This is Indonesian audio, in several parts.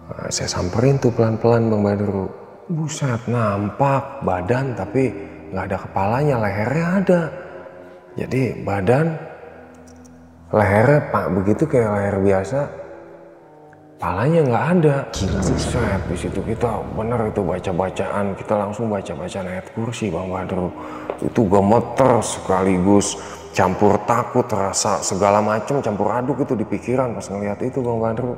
Nah, saya samperin tuh pelan-pelan Bang Badru. Buset, nampak badan tapi nggak ada kepalanya, lehernya ada. Jadi badan, lehernya pak begitu kayak leher biasa, kepalanya nggak ada. Buset, di situ kita bener itu baca-bacaan, kita langsung baca-bacaan ayat kursi Bang Badru. Itu gemeter sekaligus campur takut, rasa segala macam campur aduk itu di pikiran pas ngeliat itu Bang Badru.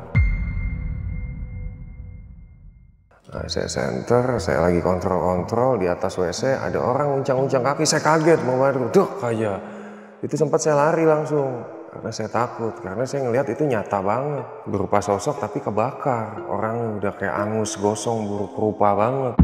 Nah, saya center, saya lagi kontrol di atas WC, ada orang uncang-uncang kaki, saya kaget Bang Badru, duk aja. Itu sempat saya lari langsung, karena saya takut, karena saya ngelihat itu nyata banget. Berupa sosok tapi kebakar, orang udah kayak angus, gosong, buruk rupa banget.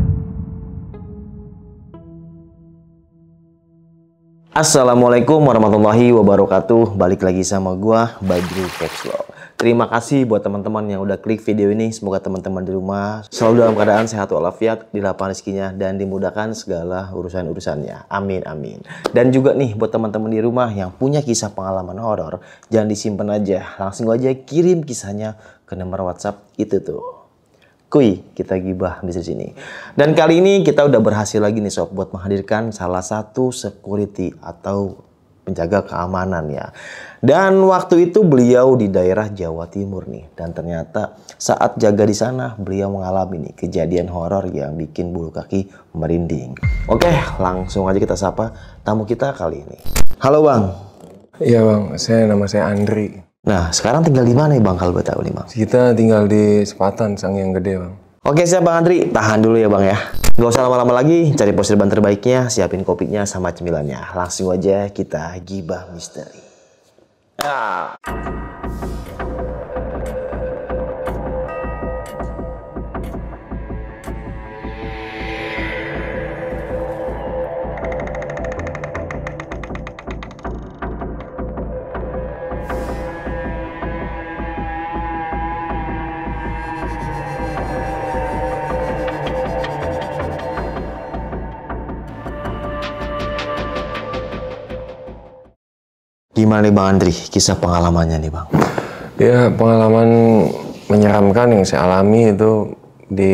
Assalamualaikum warahmatullahi wabarakatuh. Balik lagi sama gua, Badru Kepslow. Terima kasih buat teman-teman yang udah klik video ini. Semoga teman-teman di rumah selalu dalam keadaan sehat walafiat, dilapangkan rezekinya, dan dimudahkan segala urusan-urusannya. Amin, amin. Dan juga nih buat teman-teman di rumah yang punya kisah pengalaman horor, jangan disimpan aja. Langsung aja kirim kisahnya ke nomor WhatsApp itu tuh. Kuy, kita gibah di sini. Dan kali ini kita udah berhasil lagi nih sob buat menghadirkan salah satu security atau penjaga keamanan ya. Dan waktu itu beliau di daerah Jawa Timur nih, dan ternyata saat jaga di sana beliau mengalami nih kejadian horor yang bikin bulu kaki merinding. Oke, langsung aja kita sapa tamu kita kali ini. Halo Bang. Iya Bang, nama saya Andri. Nah, sekarang tinggal di mana nih Bang kalau boleh tahu nih Bang? Kita tinggal di Sepatan, Sang yang Gede Bang. Oke siap Bang Andri, tahan dulu ya Bang ya. Gak usah lama-lama lagi, cari posisi ban terbaiknya, siapin kopinya sama cemilannya. Langsung aja kita gibah misteri. Gimana nih Bang Andri, kisah pengalamannya nih Bang? Ya, pengalaman menyeramkan yang saya alami itu di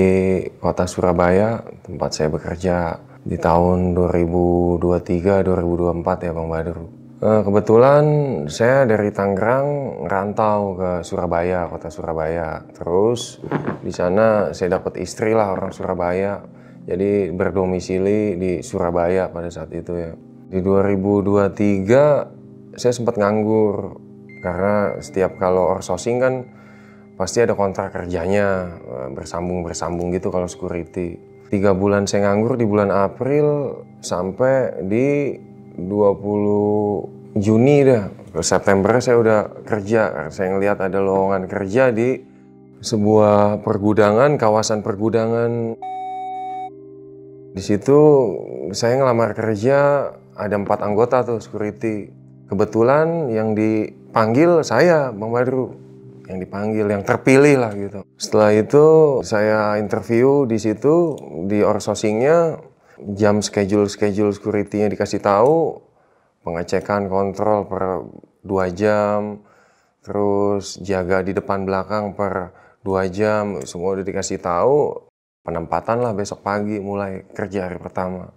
kota Surabaya, tempat saya bekerja di tahun 2023-2024 ya Bang Badru. Kebetulan saya dari Tangerang ngerantau ke Surabaya, kota Surabaya. Terus di sana saya dapat istri lah orang Surabaya. Jadi berdomisili di Surabaya pada saat itu ya. Di 2023 saya sempat nganggur karena setiap kalau outsourcing kan pasti ada kontrak kerjanya bersambung gitu kalau security. 3 bulan saya nganggur di bulan April sampai di 20 Juni dah. September saya udah kerja karena saya ngelihat ada lowongan kerja di sebuah pergudangan, kawasan pergudangan. Di situ saya ngelamar kerja, ada 4 anggota tuh security. Kebetulan yang dipanggil saya, Bang Badru. Yang dipanggil, yang terpilih lah gitu. Setelah itu saya interview di situ, di outsourcingnya, jam schedule security-nya dikasih tahu, pengecekan kontrol per 2 jam, terus jaga di depan belakang per 2 jam, semua udah dikasih tahu. Penempatan lah besok pagi mulai kerja hari pertama.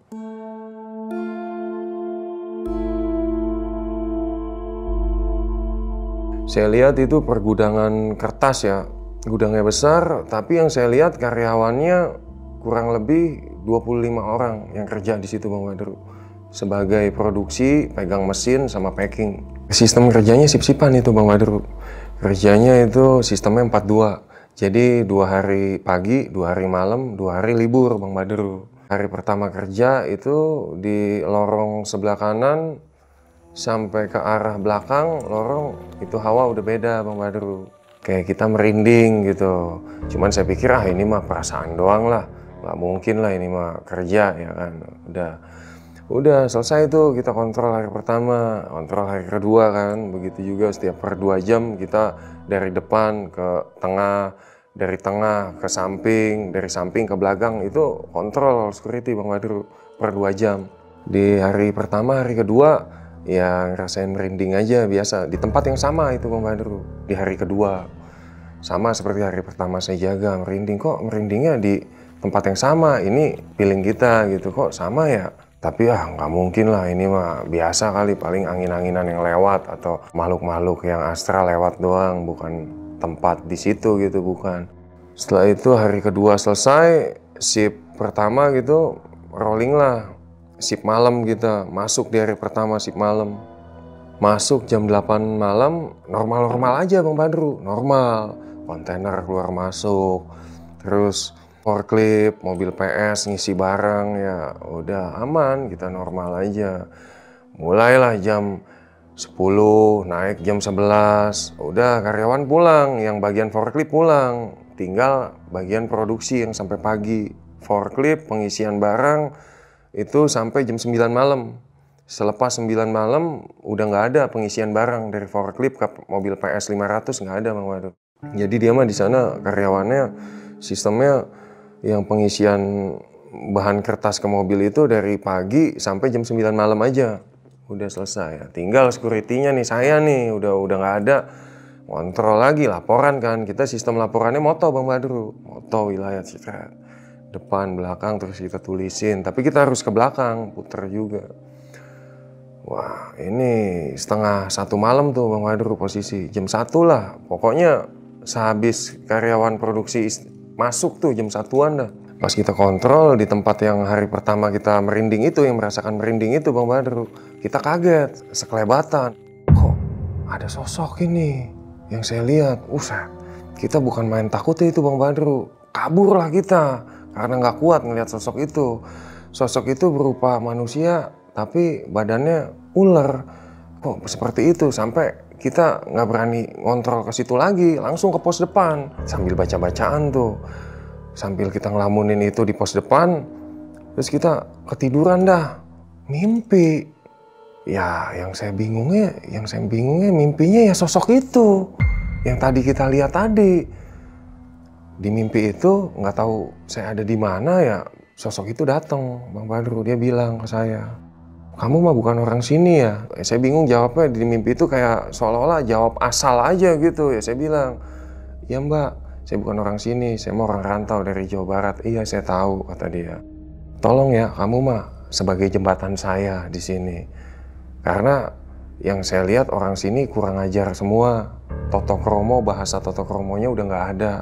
Saya lihat itu pergudangan kertas ya, gudangnya besar, tapi yang saya lihat karyawannya kurang lebih 25 orang yang kerja di situ Bang Badru. Sebagai produksi, pegang mesin sama packing. Sistem kerjanya sip-sipan itu Bang Badru. Kerjanya itu sistemnya 4-2. Jadi 2 hari pagi, 2 hari malam, 2 hari libur Bang Badru. Hari pertama kerja itu di lorong sebelah kanan sampai ke arah belakang lorong itu hawa udah beda Bang Badru. Kayak kita merinding gitu. Cuman saya pikir ini mah perasaan doang lah. Nggak mungkin lah ini mah kerja ya kan. Udah selesai tuh kita kontrol hari pertama, kontrol hari kedua kan. Begitu juga setiap per 2 jam kita dari depan ke tengah, dari tengah ke samping, dari samping ke belakang itu kontrol security Bang Badru per 2 jam. Di hari pertama, hari kedua ya ngerasain merinding aja biasa di tempat yang sama itu Bang Badru di hari kedua. Sama seperti hari pertama saya jaga, merinding. Kok merindingnya di tempat yang sama? Ini feeling kita gitu, kok sama ya? Tapi nggak mungkin lah, ini mah biasa kali, paling angin-anginan yang lewat atau makhluk-makhluk yang astral lewat doang, bukan tempat di situ gitu, bukan. Setelah itu hari kedua selesai, shift pertama gitu, rolling lah. Shift malam kita, masuk di hari pertama shift malam. Masuk jam 8 malam, normal-normal aja Bang Badru, normal. Kontainer keluar masuk, terus forklift, mobil PS ngisi barang, ya udah aman, kita normal aja. Mulailah jam 10, naik jam 11, udah karyawan pulang, yang bagian forklift pulang, tinggal bagian produksi yang sampai pagi. Forklift, pengisian barang, itu sampai jam 9 malam. Selepas 9 malam, udah nggak ada pengisian barang dari forklift ke mobil PS 500, nggak ada Bang Badru. Jadi dia mah di sana karyawannya sistemnya yang pengisian bahan kertas ke mobil itu dari pagi sampai jam 9 malam aja. Udah selesai. Tinggal security-nya nih, saya nih udah nggak ada. Kontrol lagi, laporan kan. Kita sistem laporannya moto Bang Badru. Moto wilayah Citret. Depan, belakang terus kita tulisin. Tapi kita harus ke belakang, puter juga. Wah, ini setengah 1 malam tuh Bang Badru posisi. Jam 1 lah. Pokoknya sehabis karyawan produksi masuk tuh jam 1-an dah. Pas kita kontrol di tempat yang hari pertama kita merinding itu, yang merasakan merinding itu Bang Badru, kita kaget, sekelebatan. Kok ada sosok ini yang saya lihat? Kita bukan main takut itu Bang Badru. Kabur lah kita karena nggak kuat ngelihat sosok itu. Sosok itu berupa manusia tapi badannya ular. Kok seperti itu? Sampai kita nggak berani ngontrol ke situ lagi, langsung ke pos depan sambil baca-bacaan tuh, sambil kita ngelamunin itu di pos depan. Terus kita ketiduran dah, mimpi. Ya yang saya bingungnya mimpinya ya sosok itu yang tadi kita lihat tadi. Di mimpi itu nggak tahu saya ada di mana ya, sosok itu datang Bang Badru. Dia bilang ke saya, kamu mah bukan orang sini ya? Saya bingung jawabnya. Di mimpi itu kayak seolah-olah jawab asal aja gitu ya. Saya bilang, ya Mbak, saya bukan orang sini, saya mau orang rantau dari Jawa Barat. Iya saya tahu, kata dia. Tolong ya, kamu mah sebagai jembatan saya di sini. Karena yang saya lihat orang sini kurang ajar semua. Toto kromo, bahasa toto kromonya udah nggak ada.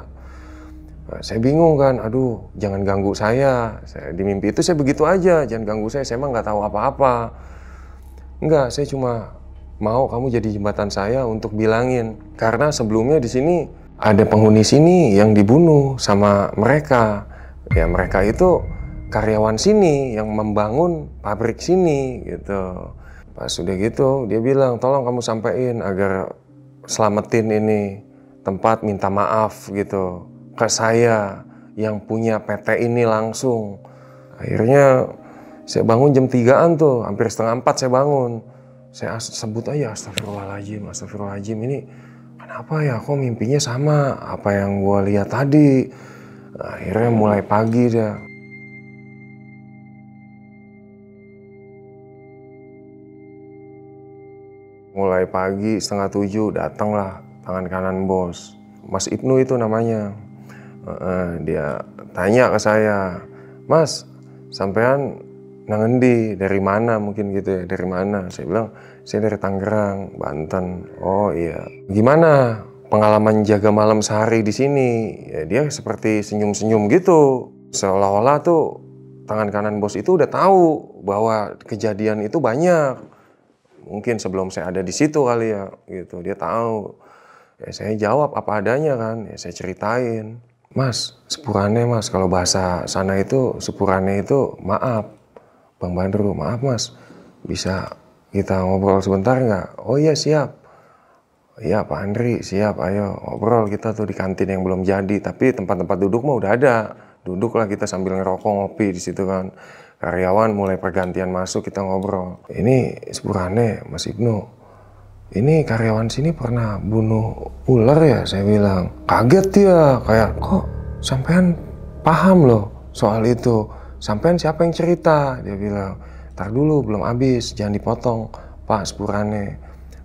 Saya bingung kan, aduh jangan ganggu saya. Di mimpi itu saya begitu aja, jangan ganggu saya mah nggak tahu apa-apa. Enggak, saya cuma mau kamu jadi jembatan saya untuk bilangin. Karena sebelumnya di sini ada penghuni sini yang dibunuh sama mereka. Ya mereka itu karyawan sini yang membangun pabrik sini gitu. Pas sudah gitu dia bilang, tolong kamu sampein agar selamatin ini tempat, minta maaf gitu ke saya yang punya PT ini langsung. Akhirnya saya bangun jam 3-an tuh, hampir setengah 4 saya bangun. Saya sebut aja astagfirullahaladzim, ini kenapa ya kok mimpinya sama apa yang gua lihat tadi. Akhirnya mulai pagi dia. Mulai pagi setengah 7 datanglah tangan kanan bos, Mas Ibnu itu namanya. Dia tanya ke saya, Mas, sampean nangendi, dari mana mungkin gitu ya, dari mana? Saya bilang, saya dari Tangerang, Banten. Oh iya. Gimana pengalaman jaga malam sehari di sini? Ya, dia seperti senyum-senyum gitu, seolah-olah tuh tangan kanan bos itu udah tahu bahwa kejadian itu banyak. Mungkin sebelum saya ada di situ kali ya, gitu. Dia tahu. Ya, saya jawab apa adanya kan, ya saya ceritain. Mas, sepurane mas, kalau bahasa sana itu sepurane itu maaf. Bang Badru, maaf mas, bisa kita ngobrol sebentar nggak? Oh iya siap. Iya Pak Andri, siap, ayo ngobrol kita tuh di kantin yang belum jadi. Tapi tempat-tempat duduk mah udah ada. Duduklah kita sambil ngerokok, ngopi di situ kan. Karyawan mulai pergantian masuk, kita ngobrol. Ini sepurane Mas Ibnu. Ini karyawan sini pernah bunuh ular ya? Saya bilang. Kaget dia, kayak kok sampean paham loh soal itu. Sampean siapa yang cerita? Dia bilang, tar dulu belum habis, jangan dipotong. Pak Sepurane,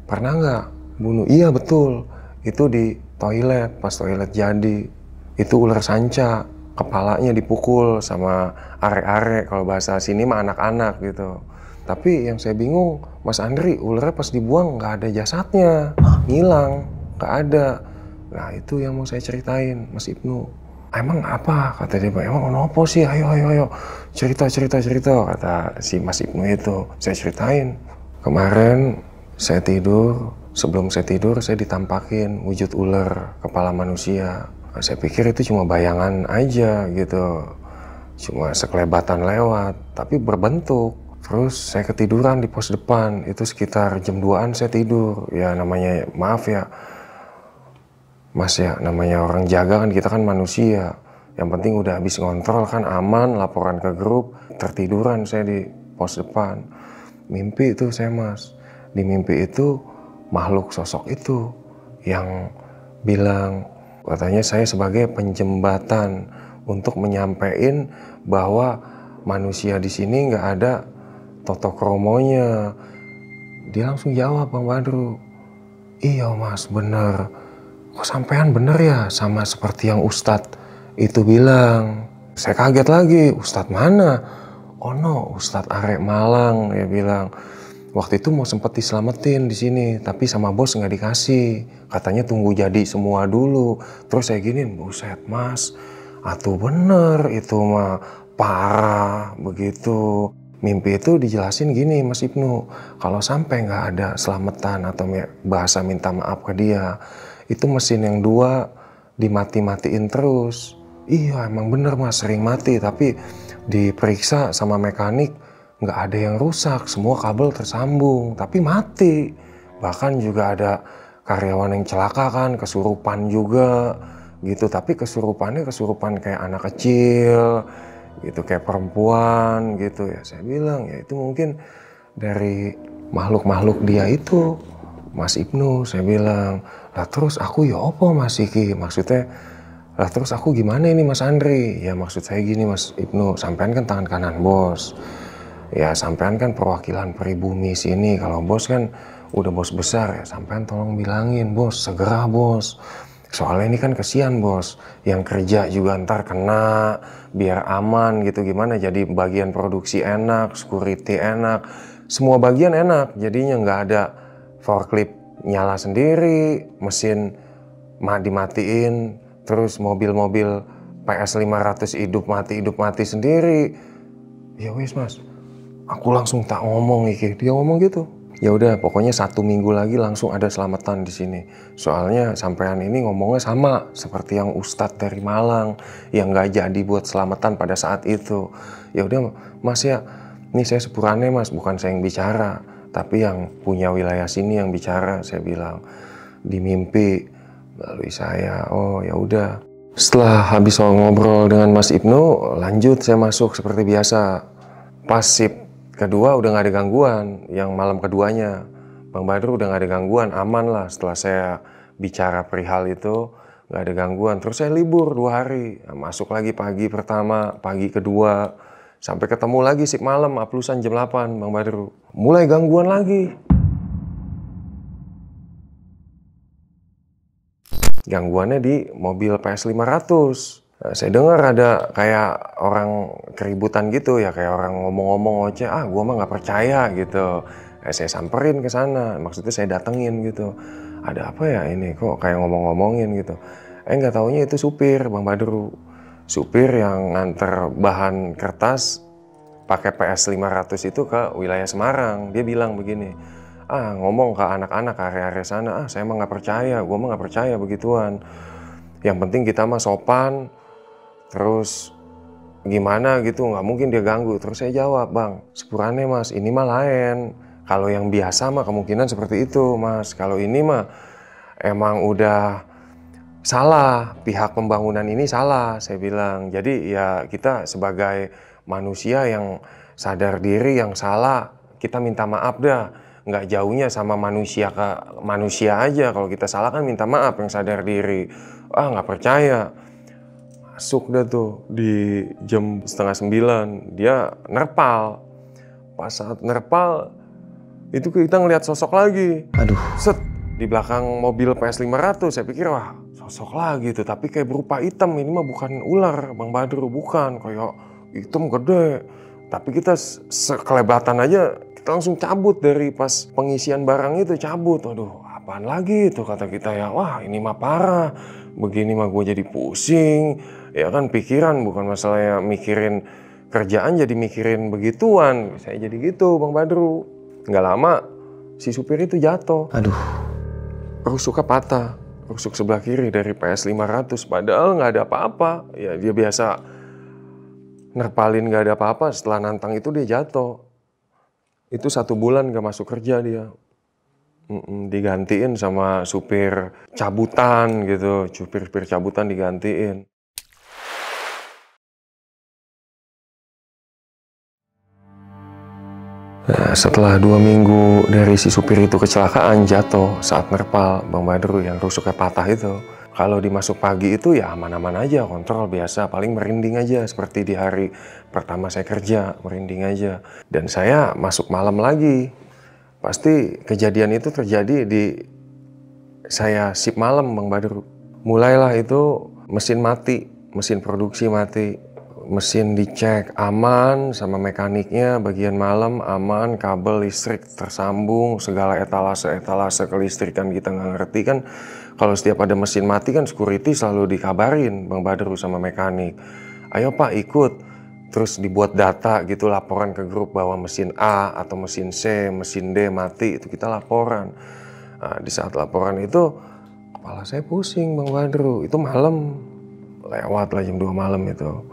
pernah nggak bunuh? Iya betul, itu di toilet. Pas toilet jadi, itu ular sanca. Kepalanya dipukul sama are-are, kalau bahasa sini mah anak-anak gitu. Tapi yang saya bingung, Mas Andri, ularnya pas dibuang nggak ada jasadnya, ngilang, nggak ada. Nah itu yang mau saya ceritain, Mas Ibnu. Emang apa? Kata dia, emang apa sih? Ayo, cerita, kata si Mas Ibnu itu. Saya ceritain, kemarin saya tidur, sebelum saya tidur saya ditampakin wujud ular kepala manusia. Saya pikir itu cuma bayangan aja gitu, cuma sekelebatan lewat, tapi berbentuk. Terus saya ketiduran di pos depan, itu sekitar jam 2-an saya tidur. Ya namanya, maaf ya Mas ya, namanya orang jaga kan, kita kan manusia. Yang penting udah habis ngontrol kan aman, laporan ke grup, tertiduran saya di pos depan. Mimpi itu saya Mas, di mimpi itu makhluk sosok itu yang bilang, katanya saya sebagai penjembatan untuk menyampaikan bahwa manusia di sini nggak ada toto kromonya. Dia langsung jawab, Bang Badru, iya Mas, bener. Kok sampean bener ya, sama seperti yang Ustadz itu bilang. Saya kaget lagi, Ustadz mana? Oh no, Ustadz Arek Malang, dia bilang. Waktu itu mau sempet diselamatin di sini, tapi sama bos nggak dikasih. Katanya tunggu jadi semua dulu. Terus saya giniin, buset Mas, atuh bener itu mah parah begitu. Mimpi itu dijelasin gini Mas Ibnu, kalau sampai nggak ada selamatan atau bahasa minta maaf ke dia, itu mesin yang 2 dimati-matiin terus. Iya emang bener Mas, sering mati, tapi diperiksa sama mekanik nggak ada yang rusak, semua kabel tersambung, tapi mati. Bahkan juga ada karyawan yang celaka kan, kesurupan juga gitu, tapi kesurupan kayak anak kecil gitu, kayak perempuan gitu ya. Saya bilang ya itu mungkin dari makhluk-makhluk dia itu Mas Ibnu. Saya bilang, lah terus aku ya apa Mas Iki, maksudnya lah terus aku gimana ini Mas Andri? Ya maksud saya gini Mas Ibnu, sampean kan tangan kanan bos. Ya sampean kan perwakilan pribumi sini, kalau bos kan udah bos besar ya, sampean tolong bilangin bos, segera bos. Soalnya ini kan kesian bos, yang kerja juga ntar kena, biar aman gitu, gimana jadi bagian produksi enak, security enak, semua bagian enak, jadinya nggak ada forklift nyala sendiri, mesin dimatiin, terus mobil-mobil PS 500 hidup mati sendiri. Ya wis Mas, aku langsung tak ngomong iki, dia ngomong gitu. Ya udah, pokoknya 1 minggu lagi langsung ada selamatan di sini. Soalnya sampean ini ngomongnya sama seperti yang Ustadz dari Malang yang nggak jadi buat selamatan pada saat itu. Ya udah Mas ya, ini saya sepurannya Mas, bukan saya yang bicara, tapi yang punya wilayah sini yang bicara. Saya bilang di mimpi melalui saya. Oh ya udah. Setelah habis ngobrol dengan Mas Ibnu, lanjut saya masuk seperti biasa. Pas sip kedua udah gak ada gangguan, yang malam keduanya Bang Badru udah gak ada gangguan, aman lah. Setelah saya bicara perihal itu gak ada gangguan, terus saya libur 2 hari, masuk lagi pagi pertama, pagi kedua, sampai ketemu lagi sip malam, aplusan jam 8 Bang Badru, mulai gangguan lagi. Gangguannya di mobil PS 500. Saya dengar ada kayak orang keributan gitu ya, kayak orang ngomong-ngomong ngoceh, gua mah nggak percaya gitu. Saya samperin ke sana, maksudnya saya datengin gitu. Ada apa ya ini, kok kayak ngomong-ngomongin gitu. Nggak taunya itu supir Bang Badru. Supir yang nganter bahan kertas pakai PS 500 itu ke wilayah Semarang. Dia bilang begini, ngomong ke anak-anak area-area sana, saya mah nggak percaya, gua mah nggak percaya begituan. Yang penting kita mah sopan, terus gimana gitu, nggak mungkin dia ganggu. Terus saya jawab, Bang, sepurannya Mas, ini mah lain. Kalau yang biasa mah kemungkinan seperti itu Mas. Kalau ini mah emang udah salah, pihak pembangunan ini salah, saya bilang. Jadi ya kita sebagai manusia yang sadar diri yang salah, kita minta maaf dah. Nggak jauhnya sama manusia ke manusia aja. Kalau kita salah kan minta maaf yang sadar diri. Nggak percaya. Masuk dah tuh di jam 8:30, dia nerpal. Pas saat nerpal itu kita ngelihat sosok lagi. Aduh. Set di belakang mobil PS 500. Saya pikir wah sosok lagi tuh, tapi kayak berupa hitam. Ini mah bukan ular Bang Badru, bukan, kayak hitam gede. Tapi kita sekelebatan aja kita langsung cabut dari pas pengisian barang itu, cabut. Aduh, apaan lagi tuh kata kita ya, wah ini mah parah, begini mah gue jadi pusing. Ya kan pikiran, bukan masalahnya mikirin kerjaan jadi mikirin begituan. Saya jadi gitu Bang Badru. Nggak lama si supir itu jatuh. Aduh. Rusuknya patah, rusuk sebelah kiri dari PS 500. Padahal nggak ada apa-apa. Ya dia biasa nerpalin nggak ada apa-apa. Setelah nantang itu dia jatuh. Itu 1 bulan nggak masuk kerja dia. Digantiin sama supir cabutan gitu. Supir cabutan digantiin. Nah, setelah 2 minggu dari si supir itu kecelakaan, jatuh saat nerpal Bang Badru yang rusuknya patah itu. Kalau dimasuk pagi itu ya aman-aman aja, kontrol biasa, paling merinding aja seperti di hari pertama saya kerja, merinding aja. Dan saya masuk malam lagi. Pasti kejadian itu terjadi di saya shift malam Bang Badru. Mulailah itu mesin mati, mesin produksi mati. Mesin dicek aman sama mekaniknya, bagian malam aman, kabel listrik tersambung, segala etalase kelistrikan kita nggak ngerti kan. Kalau setiap ada mesin mati kan security selalu dikabarin Bang Badru sama mekanik. Ayo Pak ikut, terus dibuat data gitu, laporan ke grup bahwa mesin A atau mesin C, mesin D mati, itu kita laporan. Nah, di saat laporan itu kepala saya pusing Bang Badru, itu malam, lewat lah jam 2 malam itu.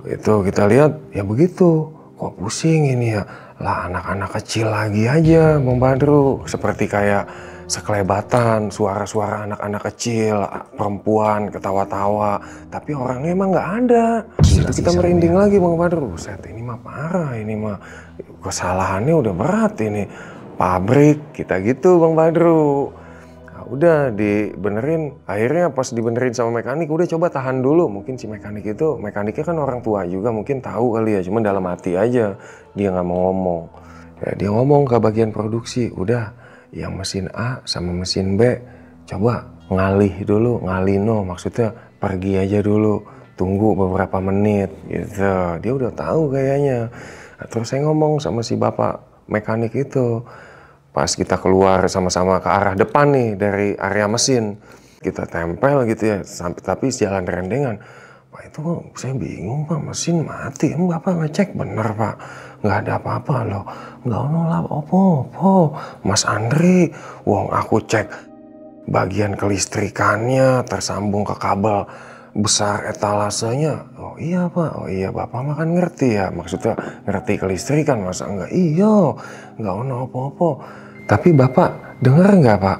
Itu kita lihat ya begitu, kok pusing ini ya, lah anak-anak kecil lagi aja Bang Badru, seperti kayak sekelebatan, suara-suara anak-anak kecil, perempuan ketawa-tawa, tapi orangnya emang nggak ada. Terus kita merinding lagi Bang Badru, buset ini mah parah, ini mah kesalahannya udah berat ini, pabrik kita gitu Bang Badru. Udah dibenerin, akhirnya pas dibenerin sama mekanik, udah coba tahan dulu. Mungkin si mekaniknya kan orang tua juga, mungkin tahu kali ya, cuman dalam hati aja dia nggak mau ngomong. Ya, dia ngomong ke bagian produksi, udah yang mesin A sama mesin B coba ngalih dulu, ngalino, maksudnya pergi aja dulu, tunggu beberapa menit gitu. Dia udah tahu kayaknya. Nah, terus saya ngomong sama si bapak mekanik itu. Pas kita keluar sama-sama ke arah depan nih dari area mesin, kita tempel gitu ya, sampai tapi jalan rendengan. Pak itu saya bingung Pak, mesin mati. Emang Bapak ngecek bener Pak? Nggak ada apa-apa loh. Nggak nolak opo. Mas Andri, wong aku cek bagian kelistrikannya tersambung ke kabel besar etalasenya. Oh iya Pak, oh iya Bapak mah kan ngerti ya, maksudnya ngerti kelistrikan, masa enggak? Iya, nggak ono opo-opo. Tapi Bapak dengar nggak Pak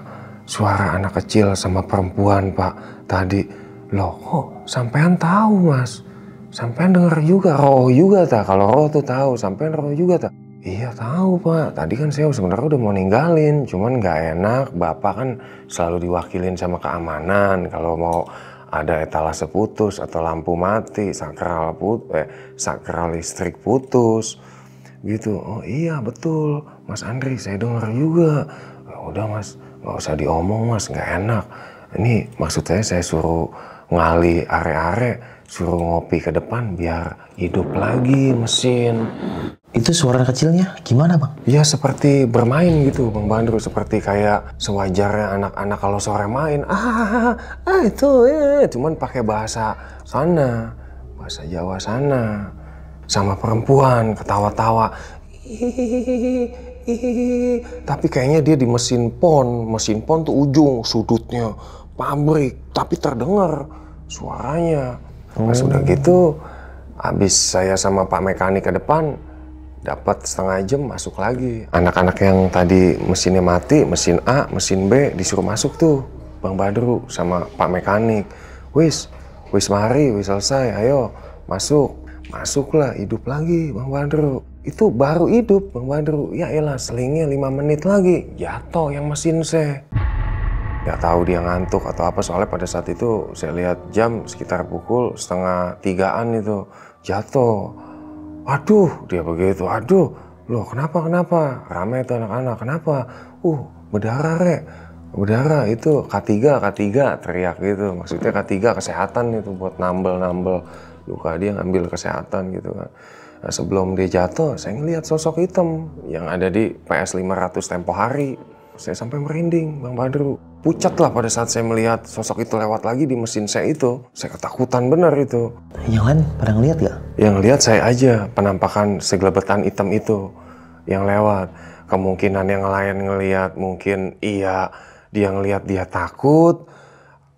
suara anak kecil sama perempuan Pak tadi? Loh kok sampean tahu Mas? Sampean denger juga, roh juga tak? Kalau roh tuh tahu, sampean roh juga tak? Iya tahu Pak, tadi kan saya sebenarnya udah mau ninggalin, cuman nggak enak, Bapak kan selalu diwakilin sama keamanan kalau mau ada etalase putus atau lampu mati, sakral listrik putus. Gitu, oh iya betul Mas Andri, saya dengar juga. Udah Mas, nggak usah diomong Mas, nggak enak. Ini maksud saya suruh ngali are-are, suruh ngopi ke depan biar hidup lagi mesin. Itu suara kecilnya gimana Bang? Ya seperti bermain gitu Bang Badru, seperti kayak sewajarnya anak-anak kalau sore main. Itu cuman pakai bahasa sana, bahasa Jawa sana. Sama perempuan ketawa-tawa, tapi kayaknya dia di mesin pon tuh ujung sudutnya pabrik, tapi terdengar suaranya. Pas udah gitu, habis saya sama Pak mekanik ke depan, dapat setengah jam masuk lagi. Anak-anak yang tadi mesinnya mati, mesin A, mesin B disuruh masuk tuh Bang Badru sama Pak mekanik. Wis mari, wis selesai, ayo masuk. Masuklah, hidup lagi Bang Badru. Itu baru hidup Bang Badru. Ya elah, selingnya 5 menit lagi jatuh yang mesin saya. Gak tahu dia ngantuk atau apa, soalnya pada saat itu saya lihat jam sekitar pukul 2:30 itu jatuh. Aduh, dia begitu. Aduh, loh kenapa? Rame itu anak-anak. Kenapa? Berdarah Rek. Udara itu K3 teriak gitu. Maksudnya K3 kesehatan itu buat nambel luka dia, ngambil kesehatan gitu kan. Nah, sebelum dia jatuh, saya ngelihat sosok hitam yang ada di PS 500 tempo hari. Saya sampai merinding, Bang Badru. Pucat lah pada saat saya melihat sosok itu lewat lagi di mesin saya itu. Saya ketakutan benar itu. Yang lain pada ngeliat gak? Yang lihat saya aja, penampakan segelebetan hitam itu yang lewat. Kemungkinan yang lain ngelihat mungkin iya, dia ngelihat dia takut,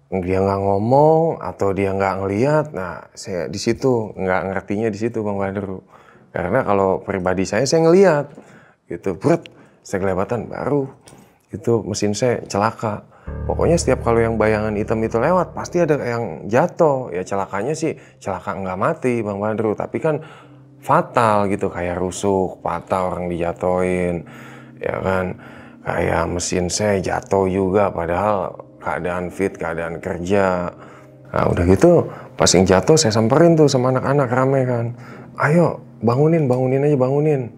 dia nggak ngomong atau dia nggak ngelihat. Nah, saya di situ nggak ngertinya di situ, Bang Badru. Karena kalau pribadi saya ngelihat gitu, brut, saya kelebatan baru itu mesin saya celaka. Pokoknya setiap kalau yang bayangan hitam itu lewat pasti ada yang jatuh. Ya celakanya sih celaka nggak mati, Bang Badru, tapi kan fatal gitu, kayak rusuk, patah orang dijatoin, ya kan. Kayak mesin saya jatuh juga padahal keadaan fit, keadaan kerja. Nah udah gitu pas yang jatuh saya samperin tuh sama anak-anak rame kan. Ayo bangunin aja, bangunin.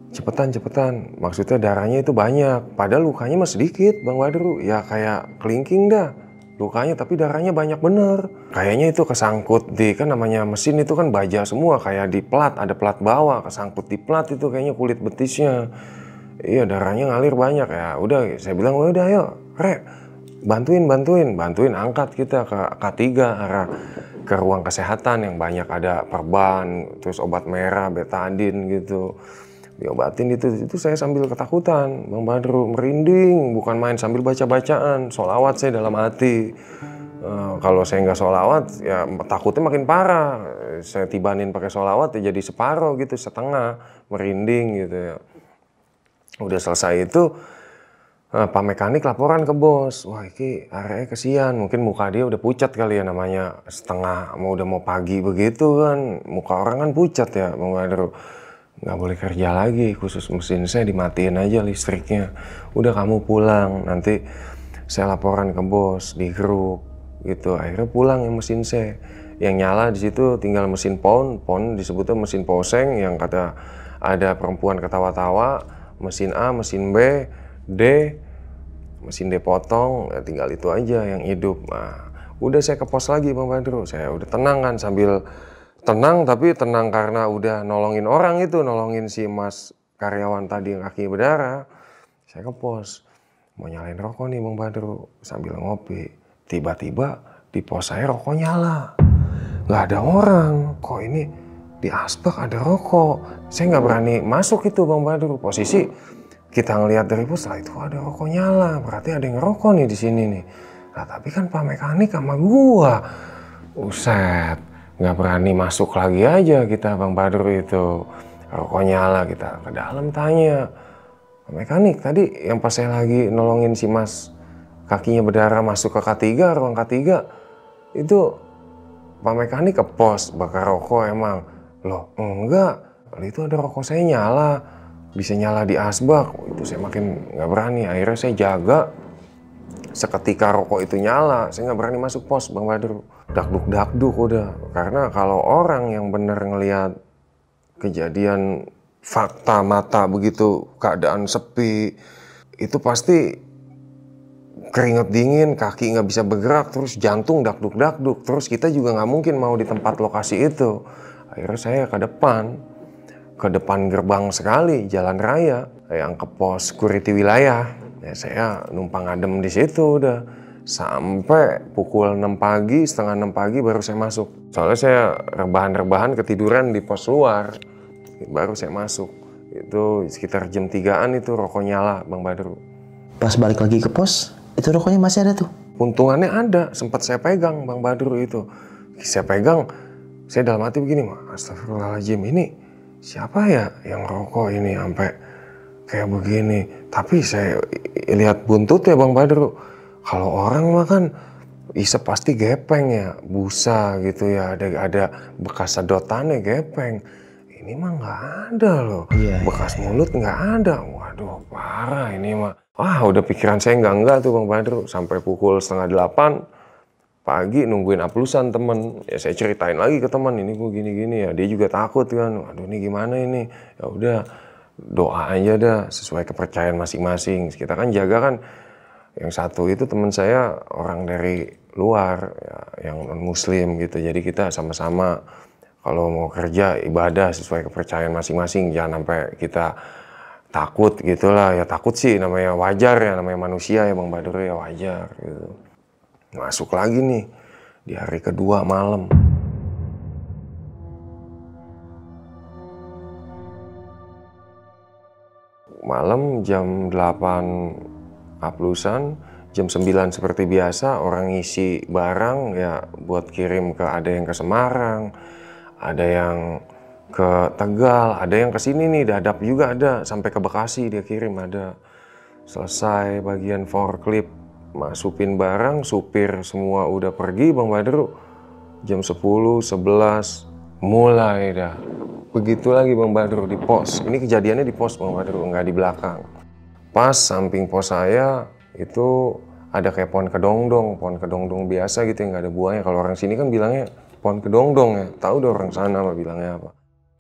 Cepetan. Maksudnya darahnya itu banyak. Padahal lukanya mah sedikit, Bang Badru. Ya kayak kelingking dah lukanya, tapi darahnya banyak bener. Kayaknya itu kesangkut di, kan namanya mesin itu kan baja semua. Kayak di plat, ada plat bawah, kesangkut di plat itu kayaknya kulit betisnya. Iya darahnya ngalir banyak ya. Udah saya bilang udah ayo Rek, bantuin angkat kita ke K3 arah ke ruang kesehatan yang banyak ada perban, terus obat merah, betadin gitu. Diobatin itu saya sambil ketakutan, Bang Badru, merinding, bukan main, sambil baca-bacaan, sholawat saya dalam hati. Kalau saya nggak sholawat ya takutnya makin parah. Saya tibanin pakai sholawat ya jadi separuh gitu, setengah, merinding gitu ya. Udah selesai itu Pak mekanik laporan ke bos, wah ini arahnya kesian, mungkin muka dia udah pucat kali ya, namanya setengah udah mau pagi begitu kan, muka orang kan pucat ya, Bang Badru. Nggak boleh kerja lagi, khusus mesin saya dimatiin aja listriknya. Udah kamu pulang, nanti saya laporan ke bos di grup gitu. Akhirnya pulang yang mesin saya. Yang nyala di situ tinggal mesin pon disebutnya mesin poseng, yang kata ada perempuan ketawa-tawa, mesin A, mesin B, D, mesin D potong, ya tinggal itu aja yang hidup. Nah, udah saya ke pos lagi, Bang Badru. Saya udah tenang kan, sambil tenang, tapi tenang karena udah nolongin orang itu, nolongin si mas karyawan tadi yang kakinya berdarah. Saya ke pos, mau nyalain rokok nih, Bang Badru, sambil ngopi. Tiba-tiba di pos saya rokok nyala. Nggak ada orang, kok ini di asbak ada rokok. Saya nggak berani masuk itu, Bang Badru. Posisi kita ngelihat dari pos, setelah itu ada rokok nyala, berarti ada yang ngerokok nih di sini nih. Nah tapi kan Pak mekanik sama gua, uset, nggak berani masuk lagi aja kita, Bang Badru itu. Rokok nyala, kita ke dalam tanya, Pak mekanik tadi yang pas saya lagi nolongin si mas kakinya berdarah masuk ke K3, ruang K3, itu Pak mekanik ke pos bakar rokok emang? Loh enggak, itu ada rokok saya nyala, bisa nyala di asbak. Itu saya makin nggak berani, akhirnya saya jaga. Seketika rokok itu nyala, saya nggak berani masuk pos, Bang Badru. Dakduk udah, karena kalau orang yang bener ngelihat kejadian fakta mata begitu, keadaan sepi, itu pasti keringat dingin, kaki nggak bisa bergerak, terus jantung dakduk, terus kita juga nggak mungkin mau di tempat lokasi itu. Akhirnya saya ke depan gerbang sekali, jalan raya, yang ke pos security wilayah. Ya, saya numpang adem di situ udah sampai pukul 6 pagi, setengah 6 pagi baru saya masuk. Soalnya saya rebahan ketiduran di pos luar, baru saya masuk. Itu sekitar jam 3-an itu rokok nyala, Bang Badru. Pas balik lagi ke pos, itu rokoknya masih ada tuh? Untungannya ada, sempat saya pegang, Bang Badru itu. Saya pegang, saya dalam hati begini, astagfirullahaladzim, ini siapa ya yang rokok ini sampai kayak begini. Tapi saya lihat buntutnya, Bang Badru. Kalau orang mah kan isep pasti gepeng ya, busa gitu ya, ada bekas sedotannya gepeng. Ini mah nggak ada loh, bekas mulut nggak ada. Waduh parah ini mah. Udah pikiran saya enggak tuh, Bang Badru. Sampai pukul 7:30 pagi nungguin aplusan temen. Ya saya ceritain lagi ke teman, ini gue gini-gini ya. Dia juga takut kan. Waduh ini gimana ini? Ya udah doa aja dah sesuai kepercayaan masing-masing. Kita kan jaga kan Yang satu itu teman saya orang dari luar, ya, yang non muslim gitu. Jadi kita sama-sama kalau mau kerja ibadah sesuai kepercayaan masing-masing, jangan sampai kita takut gitulah. Ya takut sih namanya wajar ya, namanya manusia ya Bang Badru ya, wajar gitu. Masuk lagi nih di hari kedua malam. Malam jam 8 aplusan, jam 9 seperti biasa orang ngisi barang ya buat kirim ke, ada yang ke Semarang, ada yang ke Tegal, ada yang ke sini nih, Dadap juga ada, sampai ke Bekasi dia kirim ada. Selesai bagian forklift, masukin barang, supir semua udah pergi Bang Badru. Jam 10, 11, mulai dah. Begitu lagi Bang Badru di pos. Ini kejadiannya di pos Bang Badru, nggak di belakang. Pas samping pos saya itu ada kayak pohon kedongdong biasa gitu yang nggak ada buahnya. Kalau orang sini kan bilangnya pohon kedongdong ya. Tahu deh orang sana apa bilangnya apa.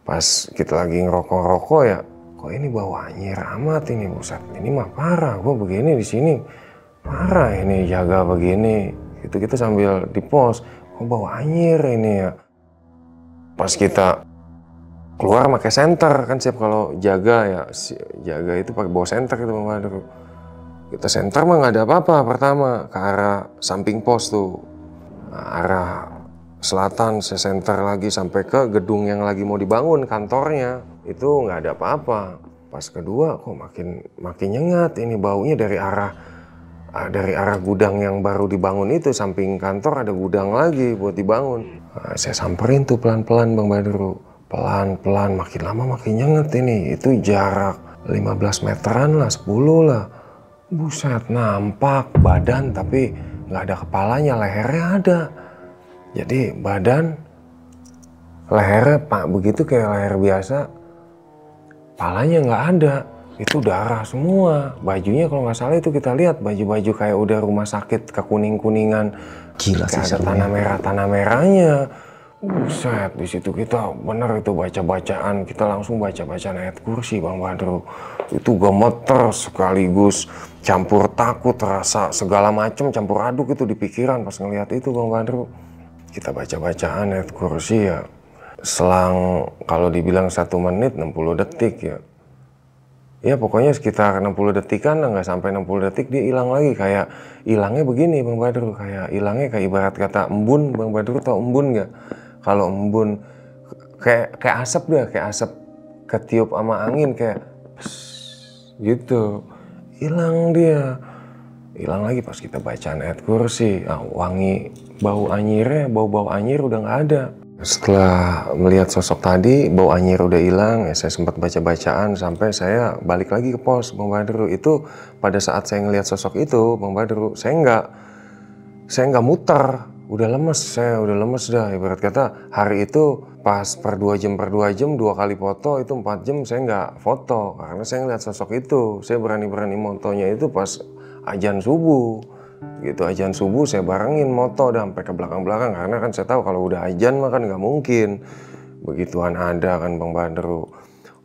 Pas kita lagi ngerokok-rokok ya, kok ini bau anyir amat ini, buset. Ini mah parah, gua begini di sini parah ini jaga begini. Itu kita sambil di pos, kok bau anyir ini ya. Pas kita keluar pakai senter kan, siap kalau jaga ya, jaga itu pakai bawa senter gitu Bang Badru. Kita senter mah nggak ada apa-apa, pertama ke arah samping pos tuh, nah, arah selatan saya senter lagi sampai ke gedung yang lagi mau dibangun kantornya, itu nggak ada apa-apa. Pas kedua kok makin nyengat ini baunya dari arah gudang yang baru dibangun itu, samping kantor ada gudang lagi buat dibangun. Nah, saya samperin tuh pelan-pelan Bang Badru. Pelan-pelan, makin lama makin nyenget ini. Itu jarak 15 meteran lah, 10 lah. Buset, nampak badan tapi nggak ada kepalanya, lehernya ada. Jadi badan, lehernya pak begitu kayak leher biasa, kepalanya nggak ada. Itu darah semua. Bajunya kalau nggak salah itu kita lihat baju-baju kayak udah rumah sakit kekuning-kuningan. Gila sih, ada tanah merahnya. Buset, di situ kita bener itu baca-bacaan, kita langsung baca-bacaan ayat kursi Bang Badru. Itu gemeter sekaligus campur takut, rasa segala macam campur aduk itu di pikiran pas ngelihat itu Bang Badru. Kita baca-bacaan ayat kursi ya. Selang kalau dibilang 1 menit 60 detik ya. Ya pokoknya sekitar 60 detikan lah, nggak sampai 60 detik dia hilang lagi. Kayak hilangnya begini Bang Badru, kayak hilangnya kayak ibarat kata embun. Bang Badru tau embun nggak? Kalau embun kayak asap dia, kayak asap ketiup sama angin kayak gitu, hilang dia. Hilang lagi pas kita bacaan ayat kursi. Wangi bau anyirnya, bau anyir udah nggak ada. Setelah melihat sosok tadi, bau anyir udah hilang, ya saya sempat baca-bacaan sampai saya balik lagi ke pos Bang Badru. Itu pada saat saya ngelihat sosok itu Bang Badru, saya nggak muter, udah lemes dah. Ibarat kata hari itu pas per 2 jam 2 kali foto, itu 4 jam saya nggak foto karena saya ngelihat sosok itu. Saya berani motonya itu pas azan subuh. Gitu, azan subuh saya barengin moto dah sampai ke belakang-belakang karena kan saya tahu kalau udah azan mah kan nggak mungkin begituan ada kan Bang Badru.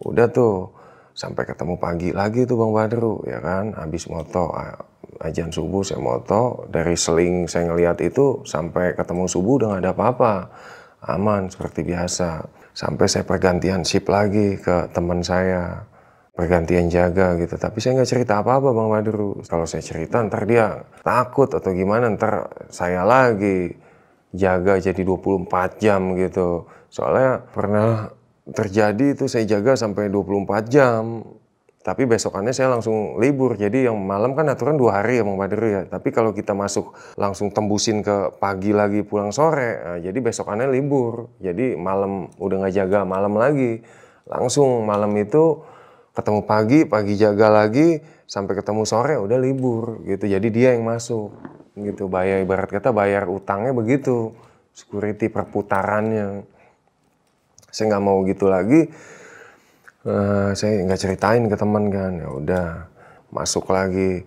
Udah tuh sampai ketemu pagi lagi tuh Bang Badru ya kan, habis moto azan subuh saya moto, dari seling saya ngelihat itu sampai ketemu subuh udah nggak ada apa-apa, aman seperti biasa. Sampai saya pergantian shift lagi ke teman saya, pergantian jaga gitu, tapi saya nggak cerita apa-apa Bang Badru. Kalau saya cerita ntar dia takut atau gimana, ntar saya lagi jaga jadi 24 jam gitu. Soalnya pernah terjadi itu saya jaga sampai 24 jam, tapi besokannya saya langsung libur. Jadi yang malam kan aturan 2 hari ya Bang Badru ya, tapi kalau kita masuk langsung tembusin ke pagi lagi pulang sore, nah, jadi besokannya libur. Jadi malam udah nggak jaga malam lagi, langsung malam itu ketemu pagi jaga lagi, sampai ketemu sore udah libur gitu. Jadi dia yang masuk gitu, bayar ibarat kata bayar utangnya begitu, security perputarannya. Saya nggak mau gitu lagi, saya nggak ceritain ke teman kan. Ya udah masuk lagi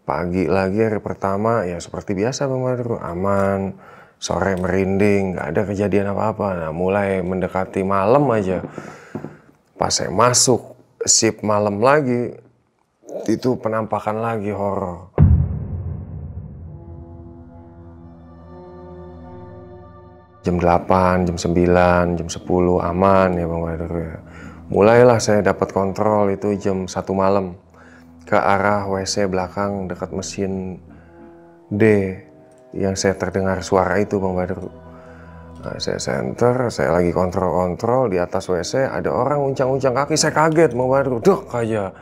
pagi lagi hari pertama ya seperti biasa Bang Badru, aman. Sore merinding, nggak ada kejadian apa-apa. Nah mulai mendekati malam aja pas saya masuk shift malam lagi, itu penampakan lagi horor. Jam 8, jam 9, jam 10 aman ya Bang Badru ya. Mulailah saya dapat kontrol itu jam 1 malam ke arah WC belakang dekat mesin D yang saya terdengar suara itu Bang Badru. Nah, saya center, saya lagi kontrol di atas WC ada orang uncang-uncang kaki, saya kaget Bang Badru, dok aja.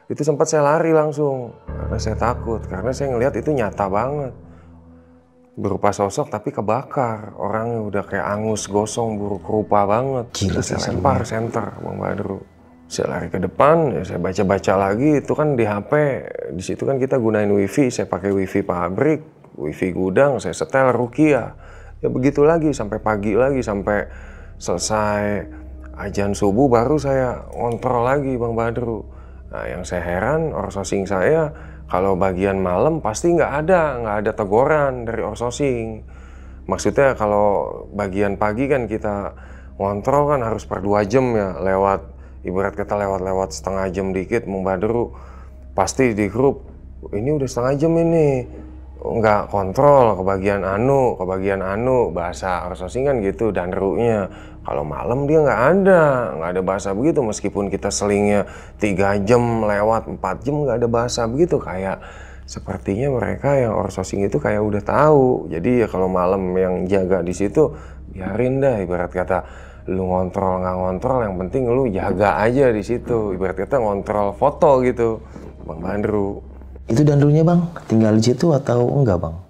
Itu sempat saya lari langsung karena saya takut, karena saya ngelihat itu nyata banget. Berupa sosok tapi kebakar, orangnya udah kayak angus, gosong, buruk rupa banget. Gila, saya lempar center Bang Badru. Saya lari ke depan, ya saya baca-baca lagi, itu kan di HP, di situ kan kita gunain wifi, saya pakai wifi pabrik, wifi gudang, saya setel Rukia. Ya begitu lagi, sampai pagi lagi, sampai selesai azan subuh baru saya ngontrol lagi Bang Badru. Nah yang saya heran, outsourcing saya, kalau bagian malam pasti nggak ada teguran dari outsourcing. Maksudnya kalau bagian pagi kan kita ngontrol kan harus per 2 jam ya, lewat ibarat kata lewat setengah jam dikit Bang Badru pasti di grup ini udah setengah jam ini nggak kontrol ke bagian anu bahasa outsourcing kan gitu dan runya. Kalau malam dia nggak ada bahasa begitu, meskipun kita selingnya 3 jam lewat 4 jam nggak ada bahasa begitu. Kayak sepertinya mereka yang outsourcing itu kayak udah tahu. Jadi ya kalau malam yang jaga di situ biarin dah, ibarat kata lu ngontrol nggak ngontrol yang penting lu jaga aja di situ, ibarat kata ngontrol foto gitu Bang Badru. Itu danrunya Bang, tinggal di situ atau enggak Bang?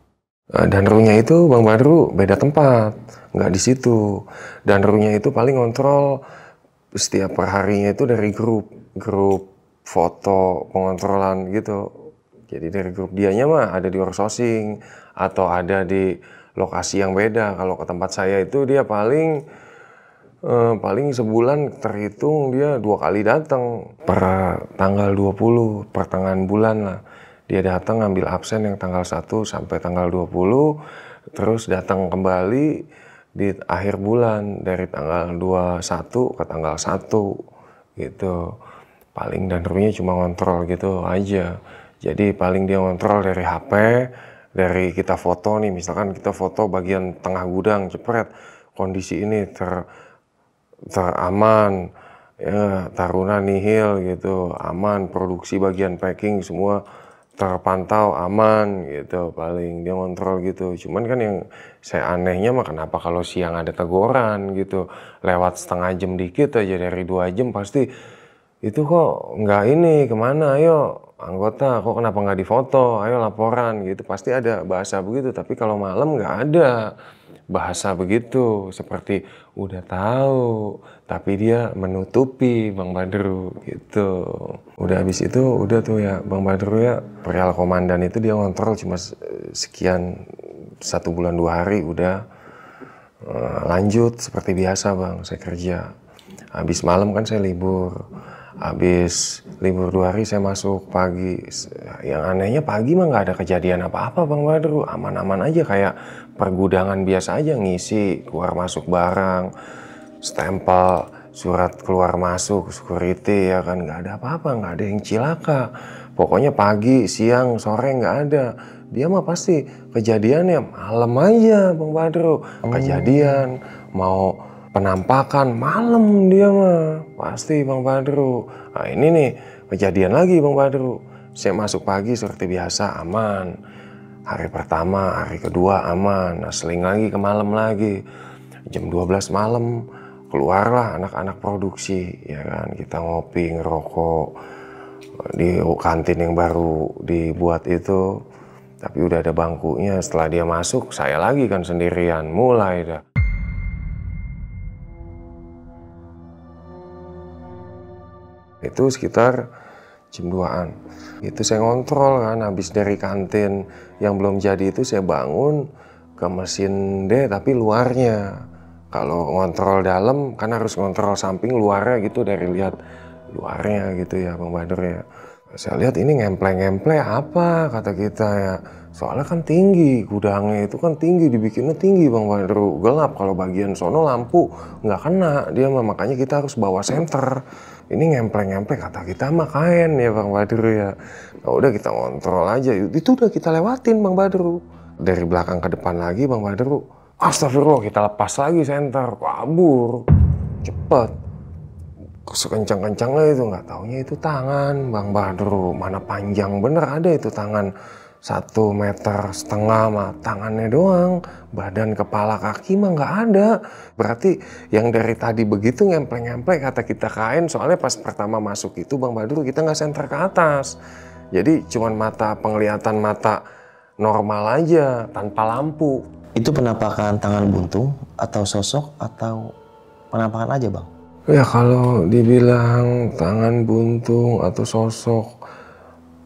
Danrunya itu Bang Badru beda tempat, nggak di situ. Danrunya itu paling ngontrol setiap perharinya itu dari grup foto pengontrolan gitu. Jadi dari grup dianya mah ada di outsourcing atau ada di lokasi yang beda. Kalau ke tempat saya itu dia paling sebulan terhitung dia 2 kali datang per tanggal 20 pertengahan bulan lah. Dia datang ngambil absen yang tanggal 1 sampai tanggal 20, terus datang kembali di akhir bulan dari tanggal 21 ke tanggal 1 gitu. Paling danrunya cuma ngontrol gitu aja. Jadi paling dia ngontrol dari HP, dari kita foto nih, misalkan kita foto bagian tengah gudang, jepret, kondisi ini teraman, ya, taruna nihil gitu, aman, produksi bagian packing semua terpantau aman gitu, paling dia ngontrol gitu. Cuman kan yang saya anehnya mah kenapa kalau siang ada teguran gitu, lewat setengah jam dikit aja dari 2 jam pasti itu kok nggak ini kemana, ayo anggota kok kenapa nggak difoto, ayo laporan gitu, pasti ada bahasa begitu. Tapi kalau malam nggak ada bahasa begitu, seperti udah tahu tapi dia menutupi Bang Badru gitu. Udah habis itu udah tuh ya Bang Badru ya, perihal komandan itu dia ngontrol cuma sekian 1 bulan 2 hari udah lanjut seperti biasa Bang, saya kerja. Habis malam kan saya libur. Habis libur 2 hari saya masuk pagi. Yang anehnya pagi mah nggak ada kejadian apa-apa Bang Badru, aman-aman aja kayak pergudangan biasa aja, ngisi keluar masuk barang, stempel surat keluar masuk security ya kan, nggak ada apa-apa, nggak ada yang cilaka. Pokoknya pagi, siang, sore nggak ada. Dia mah pasti kejadiannya malam aja Bang Badru. Kejadian mau penampakan malam dia mah pasti Bang Badru. Nah ini nih kejadian lagi Bang Badru. Saya masuk pagi seperti biasa aman. Hari pertama, hari kedua aman. Nah seling lagi ke malam lagi. Jam 12 malam keluarlah anak-anak produksi ya kan. Kita ngopi, ngerokok di kantin yang baru dibuat itu. Tapi udah ada bangkunya. Setelah dia masuk saya lagi kan sendirian. Mulai dah. Itu sekitar jam 2-an. Itu saya ngontrol kan, habis dari kantin yang belum jadi itu saya bangun ke mesin D tapi luarnya. Kalau ngontrol dalam kan harus ngontrol samping luarnya gitu, dari lihat luarnya gitu ya Bang Badru ya. Saya lihat ini ngemple-ngemple apa kata kita ya. Soalnya kan tinggi, gudangnya itu kan tinggi, dibikinnya tinggi Bang Badru. Gelap, kalau bagian sono lampu nggak kena dia mah, makanya kita harus bawa senter. Ini ngemple-ngemple kata kita mah kain ya Bang Badru ya. Nah, udah kita ngontrol aja, itu udah kita lewatin Bang Badru. Dari belakang ke depan lagi Bang Badru, Astagfirullah, kita lepas lagi senter, kabur, cepet. Sekencang-kencangnya itu, nggak taunya itu tangan Bang Badru. Mana panjang bener ada itu tangan 1,5 meter mah tangannya doang. Badan, kepala, kaki mah nggak ada. Berarti yang dari tadi begitu ngempleng-ngempleng kata kita kain. Soalnya pas pertama masuk itu Bang Badru kita nggak senter ke atas. Jadi cuman penglihatan mata normal aja tanpa lampu. Itu penampakan tangan buntung atau sosok atau penampakan aja Bang? Ya kalau dibilang tangan buntung atau sosok,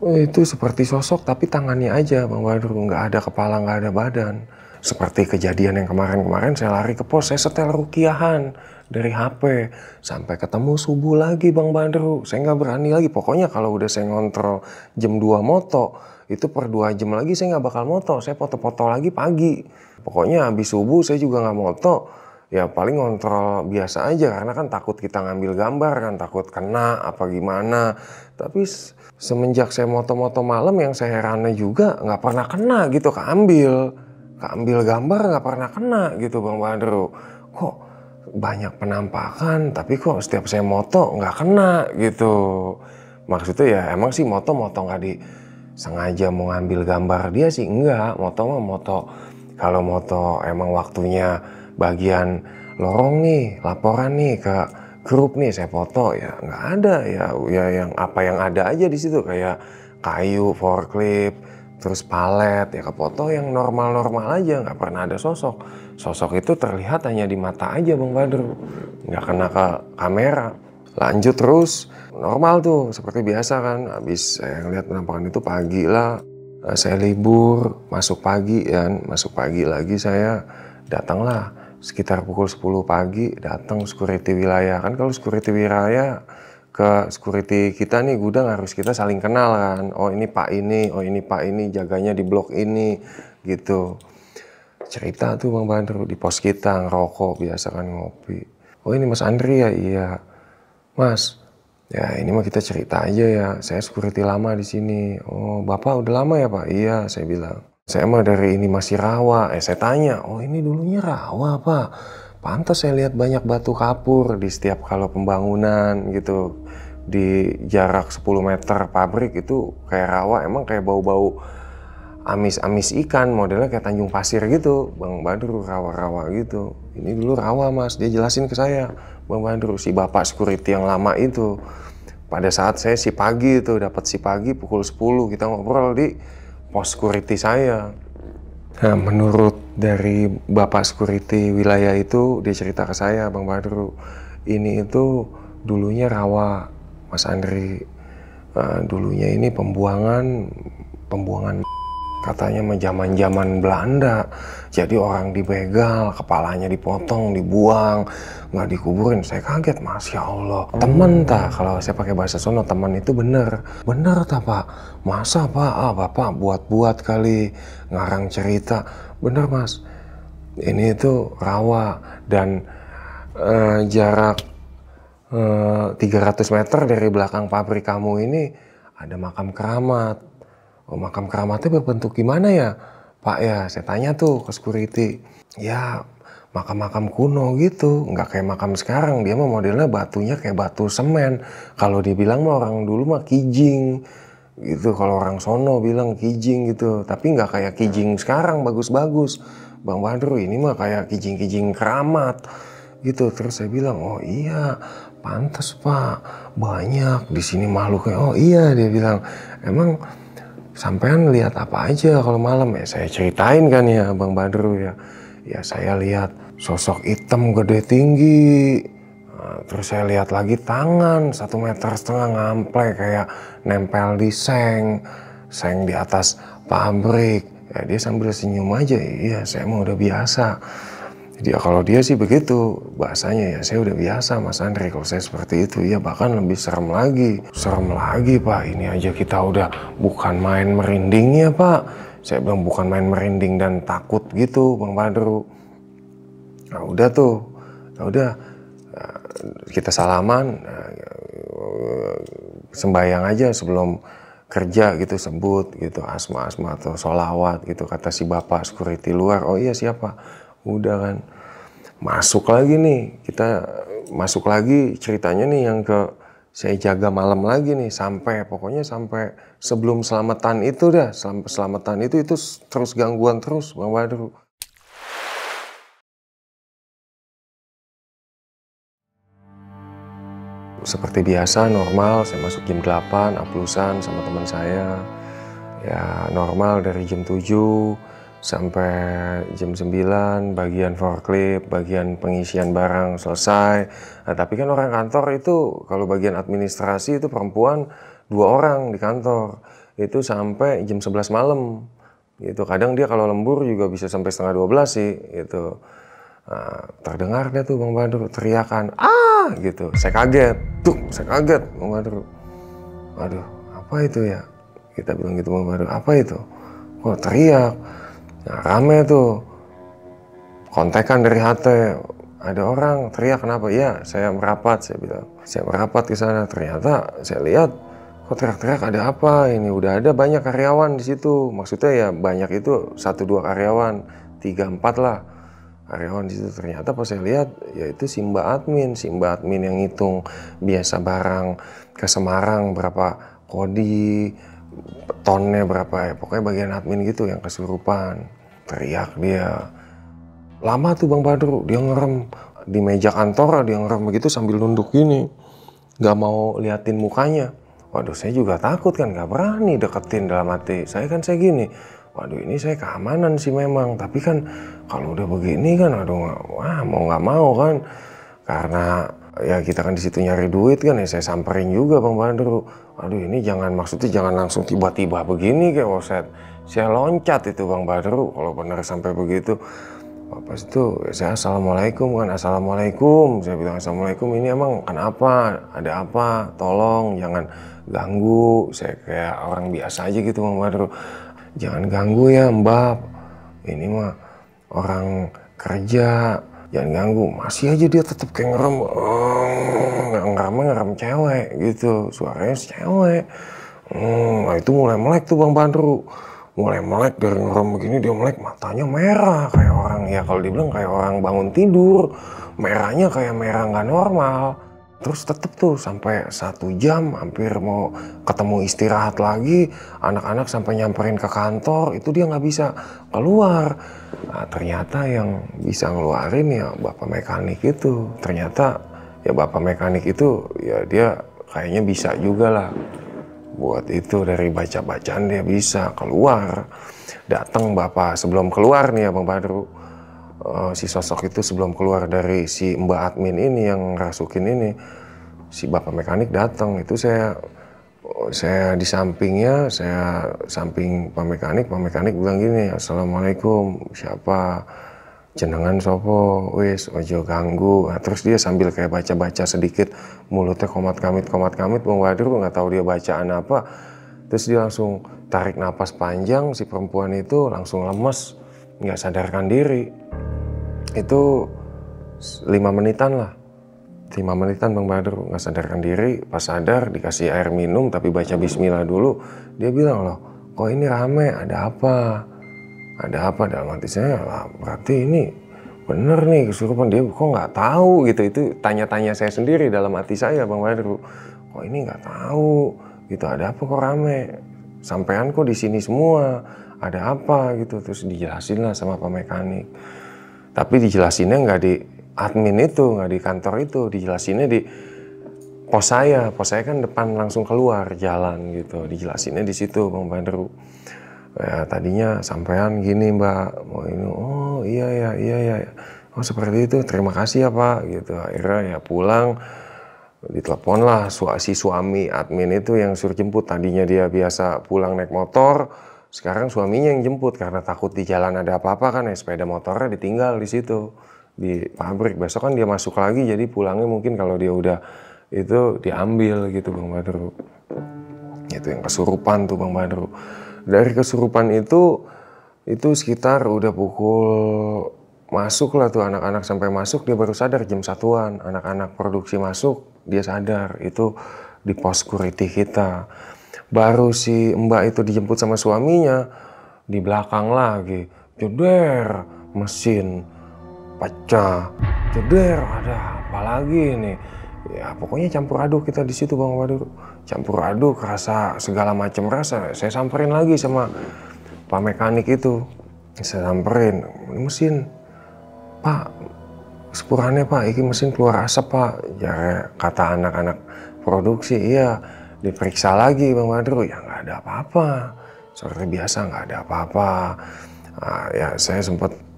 itu seperti sosok tapi tangannya aja Bang Badru, nggak ada kepala, nggak ada badan. Seperti kejadian yang kemarin-kemarin saya lari ke pos, saya setel rukiahan dari HP. Sampai ketemu subuh lagi Bang Badru, saya nggak berani lagi. Pokoknya kalau udah saya ngontrol jam 2 moto, itu per 2 jam lagi saya nggak bakal moto, saya foto-foto lagi pagi. Pokoknya habis subuh saya juga nggak moto. Ya paling ngontrol biasa aja karena kan takut kita ngambil gambar kan, takut kena apa gimana. Tapi semenjak saya moto-moto malam yang saya herannya juga nggak pernah kena gitu, keambil gambar nggak pernah kena gitu Bang Badru. Kok banyak penampakan tapi kok setiap saya moto nggak kena gitu. Maksudnya ya emang sih moto nggak disengaja mau ngambil gambar dia sih enggak. Moto mah moto, kalau moto emang waktunya bagian lorong nih, laporan nih ke grup nih saya foto, ya nggak ada ya yang apa yang ada aja di situ kayak kayu, forklift, terus palet ya kefoto yang normal-normal aja, nggak pernah ada sosok. Sosok itu terlihat hanya di mata aja Bang Badru, nggak kena ke kamera. Lanjut terus normal tuh seperti biasa kan, habis saya ngeliat penampakan itu pagi lah, saya libur masuk pagi lagi saya datanglah sekitar pukul 10 pagi, datang security wilayah. Kan kalau security wilayah ke security kita nih gudang harus kita saling kenal kan. Oh ini Pak ini, oh ini Pak ini, jaganya di blok ini gitu. Cerita tuh Bang Badru di pos kita ngerokok biasa kan, ngopi. Oh ini Mas Andri ya? Iya. Mas, ya ini mah kita cerita aja ya. Saya security lama di sini. Oh Bapak udah lama ya Pak? Iya saya bilang. Saya mah dari ini masih rawa. Saya tanya, oh ini dulunya rawa Pak? Pantas saya lihat banyak batu kapur di setiap kalau pembangunan gitu. Di jarak 10 meter pabrik itu kayak rawa, emang kayak bau-bau amis-amis ikan, modelnya kayak Tanjung Pasir gitu. Bang Badru rawa-rawa gitu. Ini dulu rawa Mas, dia jelasin ke saya. Bang Badru, si bapak security yang lama itu. Pada saat saya si pagi itu, dapat si pagi pukul 10 kita ngobrol di pos security saya. Nah, menurut dari bapak security wilayah itu, dia cerita ke saya, Bang Badru, ini itu dulunya rawa, Mas Andri. Dulunya ini pembuangan katanya mah zaman Belanda. Jadi orang dibegal, kepalanya dipotong, dibuang, nggak dikuburin. Saya kaget, Masya Allah. Temen tak, kalau saya pakai bahasa sono, teman itu bener tak Pak? Masa Pak? Bapak buat-buat kali, ngarang cerita. Bener Mas, ini itu rawa dan jarak 300 meter dari belakang pabrik kamu ini ada makam keramat. Oh, makam keramatnya berbentuk gimana ya Pak ya? Saya tanya tuh ke security. Ya makam-makam kuno gitu, nggak kayak makam sekarang. Dia mah modelnya batunya kayak batu semen. Kalau dibilang mah orang dulu mah kijing gitu. Kalau orang sono bilang kijing gitu. Tapi nggak kayak kijing sekarang bagus-bagus. Bang Badru, ini mah kayak kijing-kijing keramat gitu. Terus saya bilang, oh iya pantas Pak, banyak di sini makhluknya. Oh iya, dia bilang, emang sampean lihat apa aja kalau malam? Ya saya ceritain kan ya Bang Badru ya. Ya saya lihat sosok hitam gede tinggi. Terus saya lihat lagi tangan 1,5 meter ngamplek kayak nempel di seng di atas pabrik. Ya dia sambil senyum aja. Iya saya mah udah biasa. Dia kalau dia sih begitu bahasanya, ya saya udah biasa Mas Andri kalau saya seperti itu. Ya bahkan lebih serem lagi Pak, ini aja kita udah bukan main merindingnya Pak. Saya bilang bukan main merinding dan takut gitu Bang Badru. Nah udah tuh, kita salaman, sembahyang aja sebelum kerja gitu, sebut gitu asma atau sholawat gitu, kata si bapak security luar. Oh iya siapa? Udah kan, masuk lagi nih, kita masuk lagi ceritanya nih yang ke saya jaga malam lagi nih, pokoknya sampai sebelum selamatan itu dah, selamatan itu terus gangguan terus Bang Badru. Seperti biasa normal, saya masuk jam 8, aplusan sama teman saya. Ya normal dari jam 7 sampai jam 9, bagian forklift, bagian pengisian barang selesai. Nah, tapi kan orang kantor itu, kalau bagian administrasi itu perempuan 2 orang di kantor. Itu sampai jam 11 malam. Gitu. Kadang dia kalau lembur juga bisa sampai setengah 12 sih. Gitu. Nah, terdengar deh tuh Bang Badru teriakan, "Ah!" gitu. Saya kaget. Saya kaget Bang Badru. Waduh, apa itu ya? Kita bilang gitu Bang Badru, apa itu? Kok teriak? Nah, rame tuh. Kontekan dari HT. Ada orang teriak, kenapa? Ya, saya merapat, saya bilang. Saya merapat ke sana. Ternyata saya lihat, kok teriak-teriak, ada apa? Ini udah ada banyak karyawan di situ. Maksudnya ya banyak itu 1-2 karyawan, 3-4 lah karyawan di situ. Ternyata pas saya lihat, yaitu si Mbak Admin yang ngitung biasa barang ke Semarang berapa kodi, tonnya berapa ya, pokoknya bagian admin gitu yang kesurupan. Teriak dia. Lama tuh Bang Badru, dia ngerem di meja kantor, dia ngerem begitu sambil nunduk gini, gak mau liatin mukanya. Waduh, saya juga takut kan, gak berani deketin dalam hati. Saya gini, waduh ini saya keamanan sih memang, tapi kan kalau udah begini kan, aduh, wah mau nggak mau kan, karena ya kita kan di situ nyari duit kan, ya saya samperin juga Bang Badru. Aduh ini maksudnya jangan langsung tiba-tiba begini kayak Woset. Saya loncat itu Bang Badru kalau benar sampai begitu. Pas itu saya assalamualaikum kan, assalamualaikum, saya bilang assalamualaikum, ini emang kenapa, ada apa, tolong jangan ganggu, saya kayak orang biasa aja gitu Bang Badru. Jangan ganggu ya Mbak, ini mah orang kerja, jangan ganggu. Masih aja dia tetap kayak ngerem cewek gitu, suaranya cewek. Nah itu mulai melek tuh Bang Badru, mulai melek dari ngerem begini, dia melek, matanya merah kayak orang, ya kalau dibilang kayak orang bangun tidur, merahnya kayak merah nggak normal. Terus tetep tuh sampai 1 jam, hampir mau ketemu istirahat lagi, anak-anak sampai nyamperin ke kantor, itu dia nggak bisa keluar. Nah, ternyata yang bisa ngeluarin ya bapak mekanik itu. Ternyata ya bapak mekanik itu ya dia kayaknya bisa juga lah. Buat itu dari baca-bacaan dia bisa keluar. Datang bapak sebelum keluar nih ya Bang Badru. Si sosok itu sebelum keluar dari si Mbak Admin ini yang ngerasukin ini, si bapak mekanik datang. Itu saya di sampingnya, saya samping Pak mekanik bilang gini, assalamualaikum, siapa, jenengan sopo, wis ojo ganggu. Nah, terus dia sambil kayak baca-baca sedikit, mulutnya komat kamit Bang Badru, nggak tahu dia bacaan apa. Terus dia langsung tarik napas panjang, si perempuan itu langsung lemes, nggak sadarkan diri. Itu 5 menitan lah, 5 menitan Bang Badru nggak sadarkan diri. Pas sadar dikasih air minum tapi baca bismillah dulu. Dia bilang, loh kok ini rame, ada apa dalam hati saya lah, berarti ini bener nih kesurupan. Dia kok nggak tahu gitu, itu tanya-tanya saya sendiri dalam hati saya Bang Badru, kok ini nggak tahu gitu, ada apa kok rame, sampean kok di sini semua, ada apa gitu. Terus dijelasin lah sama Pak mekanik. Tapi dijelasinnya nggak di admin itu, nggak di kantor itu, dijelasinnya di pos saya kan depan langsung keluar jalan gitu, dijelasinnya di situ Bang Badru. Ya, tadinya sampean gini Mbak, mau ini, oh iya ya, oh seperti itu, terima kasih ya Pak gitu. Akhirnya ya pulang, ditelepon lah si suami admin itu yang suruh jemput. Tadinya dia biasa pulang naik motor, sekarang suaminya yang jemput karena takut di jalan ada apa-apa kan, ya sepeda motornya ditinggal di situ di pabrik. Besok kan dia masuk lagi, jadi pulangnya mungkin kalau dia udah itu diambil gitu Bang Badru. Itu yang kesurupan tuh Bang Badru. Dari kesurupan itu sekitar udah pukul, masuk lah tuh anak-anak sampai masuk, dia baru sadar jam 1-an. Anak-anak produksi masuk, dia sadar. Itu di pos security kita. Baru si Mbak itu dijemput sama suaminya, di belakang lagi, jeder mesin. pecah, jeder, ada apa lagi nih? Ya pokoknya campur aduk kita di situ Bang Badru. Campur aduk, rasa segala macam rasa. Saya samperin lagi sama Pak mekanik itu. Saya samperin, mesin, Pak, sepurannya Pak, ini mesin keluar asap Pak. Ya kata anak-anak produksi, iya. Diperiksa lagi Bang Badru, ya nggak ada apa-apa. Seperti biasa nggak ada apa-apa. Nah, ya saya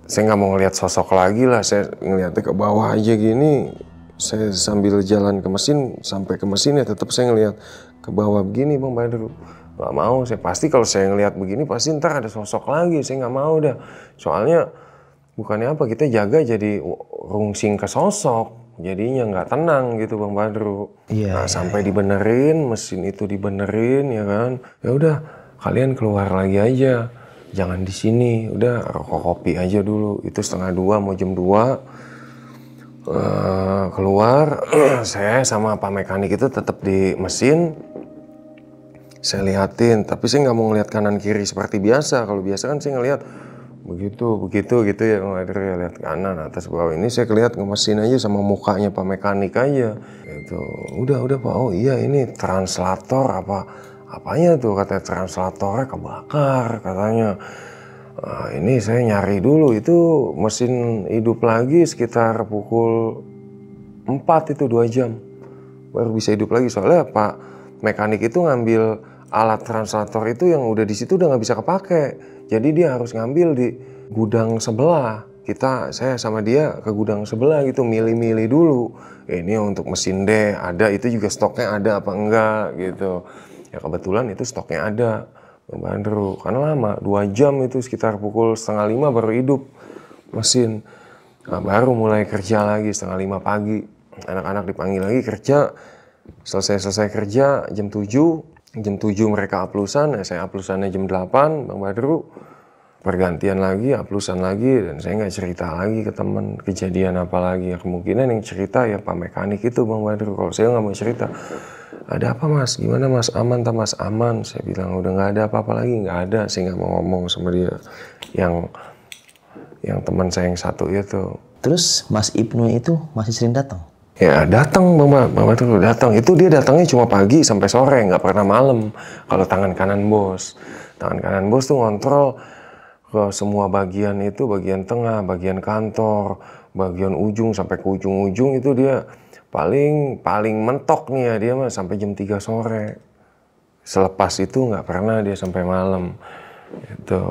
nggak mau ngelihat sosok lagi lah. Saya ngeliatnya ke bawah aja gini. Saya sambil jalan ke mesin, sampai ke mesin ya tetap saya ngelihat ke bawah begini Bang Badru. Nggak mau, saya pasti kalau saya ngelihat begini pasti ntar ada sosok lagi. Saya nggak mau dah. Soalnya bukannya apa, kita jaga jadi rungsing ke sosok. Jadinya nggak tenang gitu Bang Badru. Nah, sampai dibenerin, mesin itu dibenerin ya kan. Ya udah, kalian keluar lagi aja. Jangan di sini. Udah rokok kopi aja dulu. Itu 1:30 mau jam 2. Keluar, saya sama Pak mekanik itu tetap di mesin. Saya liatin, tapi saya nggak mau ngeliat kanan kiri seperti biasa. Kalau biasa kan saya ngeliat begitu gitu ya, nggak ada lihat kanan atas bawah. Ini saya kelihat ke mesin aja sama mukanya Pak mekanik aja. Gitu. Udah Pak. Oh iya, ini translator apanya tuh, katanya translatornya kebakar katanya. Ini saya nyari dulu, itu mesin hidup lagi sekitar pukul 4 itu 2 jam baru bisa hidup lagi. Soalnya Pak mekanik itu ngambil alat translator itu yang udah di situ udah nggak bisa kepake. Jadi dia harus ngambil di gudang sebelah. Saya sama dia ke gudang sebelah gitu, milih-milih dulu. Ini untuk mesin D ada, itu juga stoknya ada apa enggak gitu. Ya kebetulan itu stoknya ada. Bandru, karena lama, 2 jam itu sekitar pukul 4:30 baru hidup mesin. Nah, baru mulai kerja lagi 4:30 pagi. Anak-anak dipanggil lagi kerja. Selesai kerja jam 7. Jam 7 mereka aplusan, saya aplusannya jam 8, Bang Badru. Pergantian lagi, aplusan lagi, dan saya nggak cerita lagi ke teman kejadian apa lagi. Ya, kemungkinan yang cerita ya Pak mekanik itu Bang Badru. Kalau saya nggak mau cerita. Ada apa Mas? Gimana Mas? Aman tak Mas? Aman. Saya bilang udah nggak ada apa-apa lagi, nggak ada. Saya nggak mau ngomong sama dia. Yang teman saya yang satu itu. Terus Mas Ibnu itu masih sering datang? Ya datang Bang Badru, datang. Itu dia datangnya cuma pagi sampai sore, nggak pernah malam. Kalau tangan kanan bos tuh ngontrol ke semua bagian itu, bagian tengah, bagian kantor, bagian ujung sampai ke ujung-ujung itu dia. Paling mentok nih ya dia mah sampai jam 3 sore. Selepas itu nggak pernah dia sampai malam. Gitu.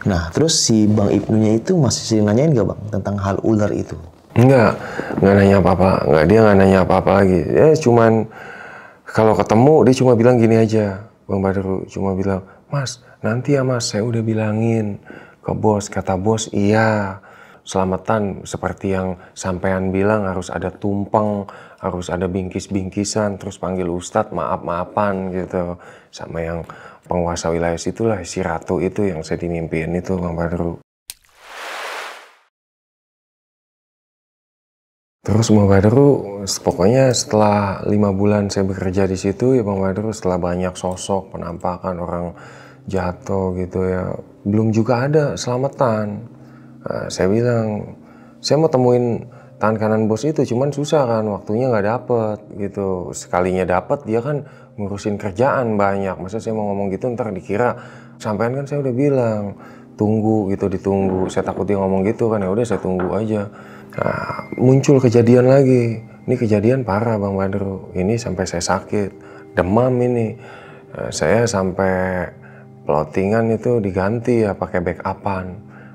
Nah, terus si Bang Ibnunya itu masih sering nanyain gak Bang tentang hal ular itu? Nggak nanya apa-apa. Dia nggak nanya apa-apa lagi. Ya cuman kalau ketemu dia cuma bilang gini aja, Bang Badru. Cuma bilang, Mas, nanti ya Mas, saya udah bilangin ke bos. Kata bos, iya. Selamatan seperti yang sampean bilang, harus ada tumpeng, harus ada bingkis-bingkisan, terus panggil ustadz maaf-maafan gitu. Sama yang penguasa wilayah situlah, si ratu itu yang saya dimimpiin itu Bang Badru. Terus Bang Badru, pokoknya setelah 5 bulan saya bekerja di situ ya Bang Badru, setelah banyak sosok penampakan orang jatuh gitu ya, belum juga ada selamatan. Nah, saya bilang, saya mau temuin tangan kanan bos itu, cuman susah kan, waktunya nggak dapet gitu. Sekalinya dapet dia kan ngurusin kerjaan banyak. Masa saya mau ngomong gitu ntar dikira, sampean kan saya udah bilang tunggu gitu, ditunggu. Saya takut dia ngomong gitu kan, ya udah saya tunggu aja. Nah, muncul kejadian lagi. Ini kejadian parah Bang Badru. Ini sampai saya sakit, demam ini. Saya sampai plottingan itu diganti ya pakai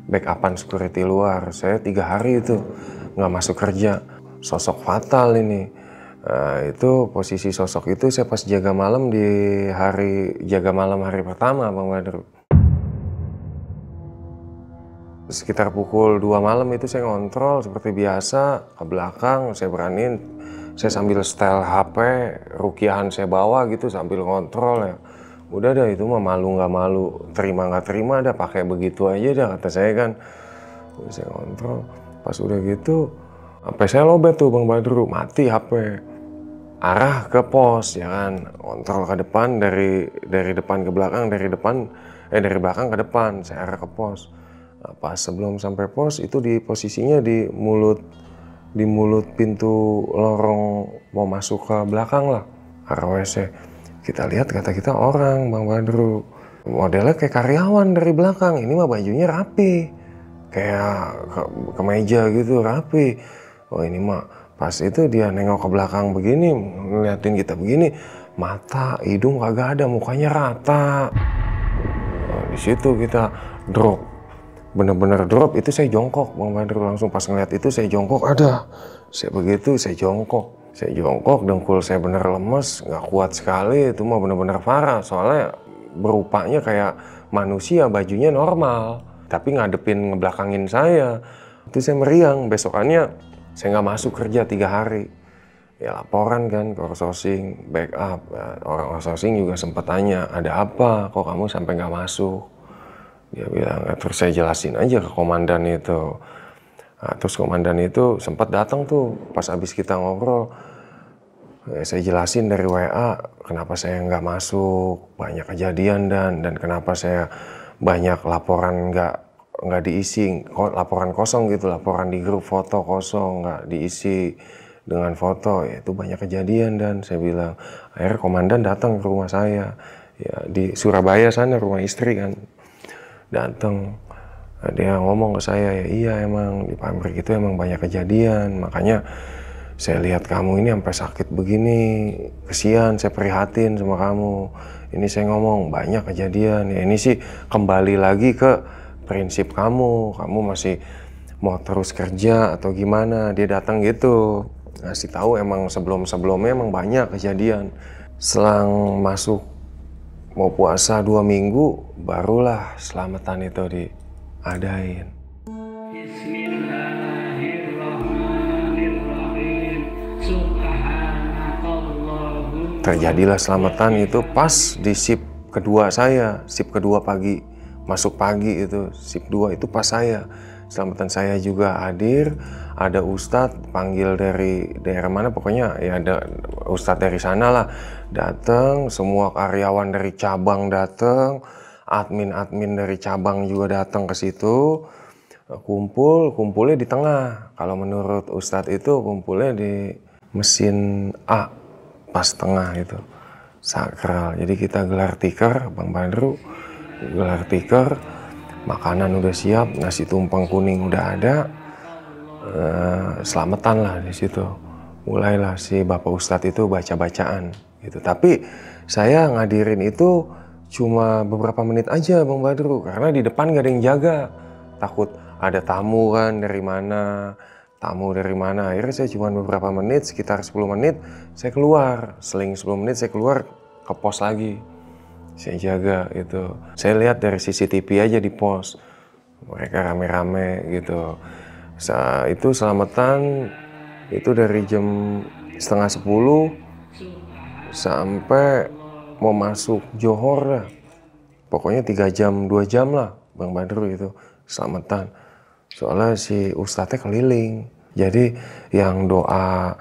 backupan security luar. Saya 3 hari itu nggak masuk kerja. Sosok fatal ini. Itu posisi sosok itu saya pas jaga malam hari pertama Bang Badru. Sekitar pukul 2 malam itu saya ngontrol seperti biasa ke belakang. Saya beraniin, saya sambil setel HP, rukiahan saya bawa gitu sambil ngontrol ya. Udah dah itu mah malu nggak malu, terima nggak terima dah, pakai begitu aja dah kata saya kan. Udah saya kontrol, pas udah gitu HP saya lobet tuh Bang Badru, mati HP. Arah ke pos ya kan, kontrol ke depan dari depan ke belakang, dari belakang ke depan, saya arah ke pos. Nah, pas sebelum sampai pos itu di posisinya di mulut pintu lorong mau masuk ke belakang lah, arah WC. Kita lihat, kata kita orang, Bang Badru. Modelnya kayak karyawan dari belakang. Ini mah bajunya rapi, kayak kemeja gitu, rapi. Oh ini mah pas itu dia nengok ke belakang begini, ngeliatin kita begini, mata, hidung kagak ada, mukanya rata. Nah, di situ kita drop, bener-bener drop. Itu saya jongkok, Bang Badru, langsung pas ngeliat itu saya jongkok. Ada, saya begitu saya jongkok, dengkul saya bener lemes, nggak kuat sekali. Itu mah bener-bener parah, soalnya berupanya kayak manusia, bajunya normal, tapi ngadepin ngebelakangin saya. Itu saya meriang. Besokannya saya nggak masuk kerja 3 hari. Ya laporan kan ke outsourcing, backup. Orang outsourcing juga sempat tanya, ada apa kok kamu sampai nggak masuk? Dia bilang, terus saya jelasin aja ke komandan itu. Nah, terus komandan itu sempat datang tuh pas abis kita ngobrol. Saya jelasin dari WA kenapa saya nggak masuk, banyak kejadian dan kenapa saya banyak laporan nggak diisi, laporan kosong gitu, laporan di grup foto kosong, nggak diisi dengan foto. Ya, itu banyak kejadian. Dan saya bilang, akhirnya komandan datang ke rumah saya, ya di Surabaya sana, rumah istri kan. Datang, dia ngomong ke saya, ya iya emang di pabrik itu emang banyak kejadian, makanya saya lihat kamu ini sampai sakit begini, kesian, saya prihatin sama kamu. Ini saya ngomong banyak kejadian. Ya ini sih kembali lagi ke prinsip kamu masih mau terus kerja atau gimana. Dia datang gitu, ngasih tahu emang sebelumnya emang banyak kejadian. Selang masuk mau puasa 2 minggu, barulah selamatan itu diadain. Terjadilah selamatan itu pas di shift kedua saya, shift kedua pagi, masuk pagi itu, shift 2 itu pas saya. Selamatan saya juga hadir, ada ustadz panggil dari daerah mana, pokoknya ya ada ustadz dari sana lah, datang, semua karyawan dari cabang datang, admin dari cabang juga datang ke situ, kumpulnya di tengah. Kalau menurut ustadz itu kumpulnya di mesin A, pas tengah itu, sakral. Jadi kita gelar tikar, Bang Badru, gelar tikar, makanan udah siap, nasi tumpeng kuning udah ada, selamatan lah di situ. Mulailah si Bapak Ustadz itu baca-bacaan gitu. Tapi saya ngadirin itu cuma beberapa menit aja, Bang Badru, karena di depan gak ada yang jaga. Takut ada tamu kan dari mana. Akhirnya saya cuma beberapa menit, sekitar 10 menit saya keluar, seling 10 menit saya keluar ke pos lagi, saya jaga itu. Saya lihat dari CCTV aja di pos, mereka rame-rame gitu. Itu selamatan itu dari jam 9:30 sampai mau masuk Johor lah, pokoknya 3 jam 2 jam lah, Bang Badru, itu selamatan. Soalnya si ustadznya keliling, jadi yang doa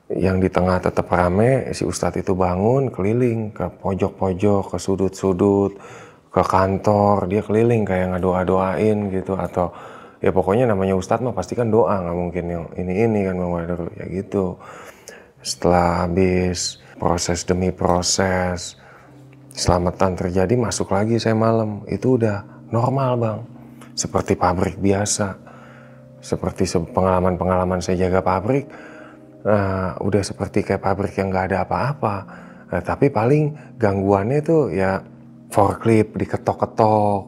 yang di tengah tetap rame, si ustadz itu bangun keliling ke pojok-pojok, ke sudut-sudut, ke kantor, dia keliling kayak ngedoa-doain gitu. Atau ya pokoknya namanya ustadz mah pasti kan doa, nggak mungkin yang ini kan, Bang Badru, ya gitu. Setelah habis proses demi proses, selamatan terjadi, masuk lagi saya malam, itu udah normal, Bang. Seperti pabrik biasa, seperti pengalaman saya jaga pabrik, udah seperti kayak pabrik yang nggak ada apa-apa. Tapi paling gangguannya tuh ya forklift diketok-ketok,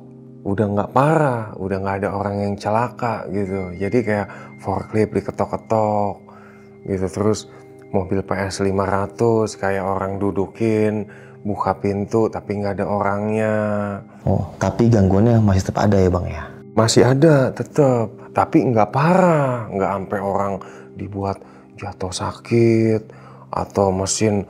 udah nggak parah, udah nggak ada orang yang celaka gitu. Jadi kayak forklift diketok-ketok gitu, terus mobil PS 500 kayak orang dudukin, buka pintu tapi nggak ada orangnya. Oh, tapi gangguannya masih tetap ada ya, Bang ya? Masih ada tetap, tapi nggak parah, nggak sampai orang dibuat jatuh sakit atau mesin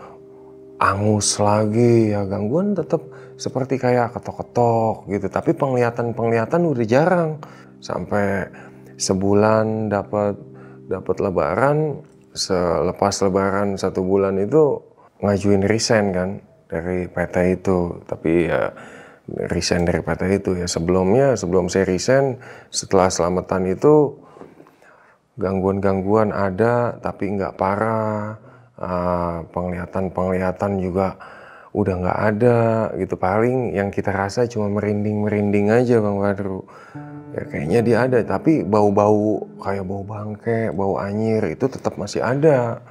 angus lagi. Ya gangguan tetap seperti kayak ketok-ketok gitu, tapi penglihatan udah jarang. Sampai sebulan dapat lebaran, selepas lebaran 1 bulan itu ngajuin resign kan dari PT itu. Tapi ya resign daripada itu ya. Sebelum saya resign, setelah selamatan itu gangguan-gangguan ada tapi nggak parah. Penglihatan juga udah nggak ada gitu. Paling yang kita rasa cuma merinding aja Bang Badru. Ya kayaknya dia ada, tapi bau-bau kayak bau bangke, bau anyir itu tetap masih ada.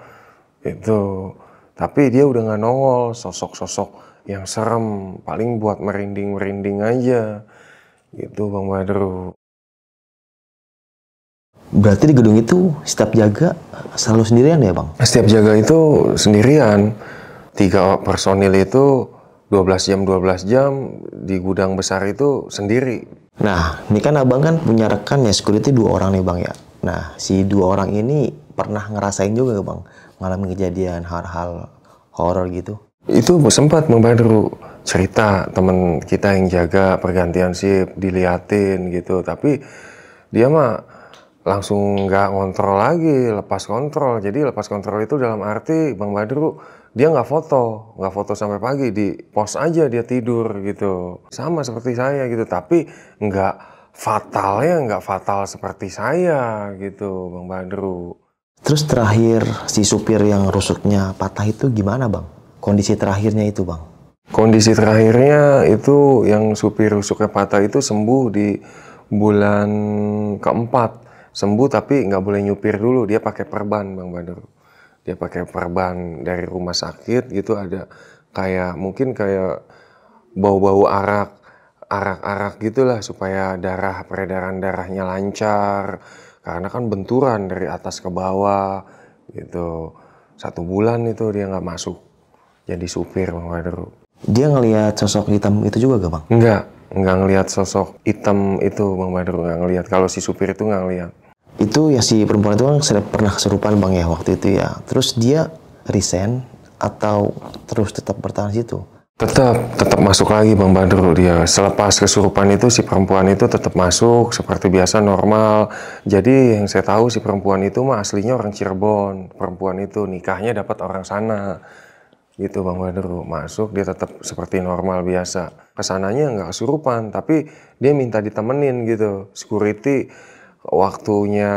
Itu. Tapi dia udah nggak nongol sosok-sosok yang serem, paling buat merinding aja. Gitu Bang Badru. Berarti di gedung itu setiap jaga selalu sendirian ya Bang? Setiap jaga itu sendirian. 3 personil itu 12 jam di gudang besar itu sendiri. Nah, ini kan abang kan punya rekan ya security 2 orang nih Bang ya. Nah, si 2 orang ini pernah ngerasain juga Bang mengalami kejadian hal-hal horor gitu? Itu sempat Bang Badru cerita teman kita yang jaga pergantian shift, diliatin gitu. Tapi dia mah langsung nggak ngontrol lagi, lepas kontrol. Jadi lepas kontrol itu dalam arti Bang Badru, dia nggak foto sampai pagi, di pos aja dia tidur gitu. Sama seperti saya gitu, tapi nggak fatal seperti saya gitu Bang Badru. Terus terakhir si supir yang rusuknya patah itu gimana Bang? Kondisi terakhirnya itu Bang? Kondisi terakhirnya itu yang supir rusuknya patah itu sembuh di bulan keempat. Sembuh tapi nggak boleh nyupir dulu, dia pakai perban Bang Badru. Dia pakai perban dari rumah sakit gitu, ada mungkin kayak bau-bau arak gitulah supaya peredaran darahnya lancar. Karena kan benturan dari atas ke bawah gitu. 1 bulan itu dia nggak masuk jadi supir Bang Badru. Dia ngelihat sosok hitam itu juga gak Bang? Enggak ngelihat sosok hitam itu Bang Badru, nggak ngelihat. Kalau si supir itu nggak ngelihat. Itu ya si perempuan itu kan pernah kesurupan Bang ya waktu itu ya. Terus dia resign atau terus tetap bertahan situ? Tetap masuk lagi Bang Badru dia. Selepas kesurupan itu si perempuan itu tetap masuk seperti biasa normal. Jadi yang saya tahu si perempuan itu mah aslinya orang Cirebon. Perempuan itu nikahnya dapat orang sana. Gitu Bang Badru, masuk dia tetap seperti normal biasa. Kesananya nggak kesurupan, tapi dia minta ditemenin gitu. Security waktunya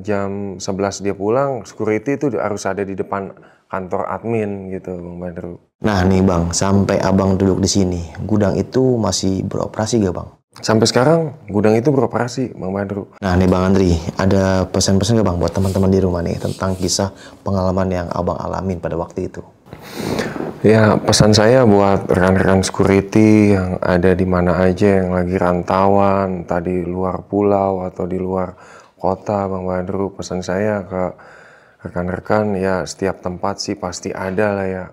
jam 11 dia pulang, security itu harus ada di depan kantor admin gitu Bang Badru. Nah nih Bang, sampai abang duduk di sini, gudang itu masih beroperasi gak Bang? Sampai sekarang gudang itu beroperasi Bang Badru. Nah nih Bang Andri, ada pesan-pesan gak Bang buat teman-teman di rumah nih tentang kisah pengalaman yang abang alamin pada waktu itu? Ya, pesan saya buat rekan-rekan security yang ada di mana aja yang lagi rantauan, entah di luar pulau atau di luar kota Bang Badru. Pesan saya ke rekan-rekan ya, setiap tempat sih pasti ada lah ya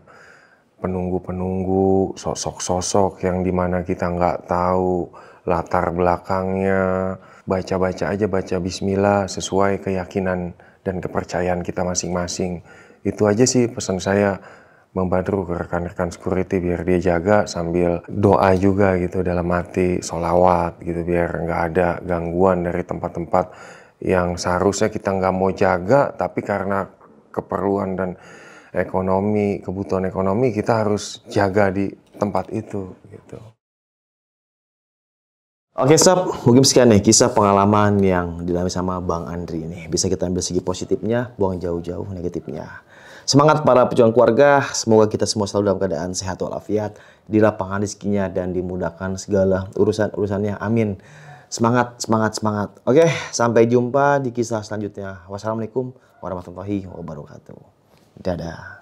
penunggu-penunggu, sosok-sosok yang dimana kita nggak tahu latar belakangnya. Baca-baca aja, baca bismillah sesuai keyakinan dan kepercayaan kita masing-masing. Itu aja sih pesan saya Bang Badru ke rekan-rekan security, biar dia jaga sambil doa juga gitu dalam hati, sholawat gitu, biar nggak ada gangguan dari tempat-tempat yang seharusnya kita nggak mau jaga, tapi karena keperluan dan kebutuhan ekonomi kita harus jaga di tempat itu gitu. Oke sob, mungkin sekian nih kisah pengalaman yang dialami sama Bang Andri nih. Bisa kita ambil segi positifnya, buang jauh-jauh negatifnya. Semangat para pejuang keluarga, semoga kita semua selalu dalam keadaan sehat walafiat, dilapangkan rezekinya dan dimudahkan segala urusan-urusannya. Amin. Semangat, semangat, semangat. Oke, sampai jumpa di kisah selanjutnya. Wassalamualaikum warahmatullahi wabarakatuh. Dadah.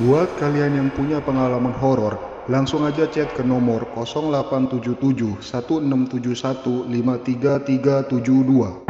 Buat kalian yang punya pengalaman horor, langsung aja chat ke nomor 0877 1671 53372.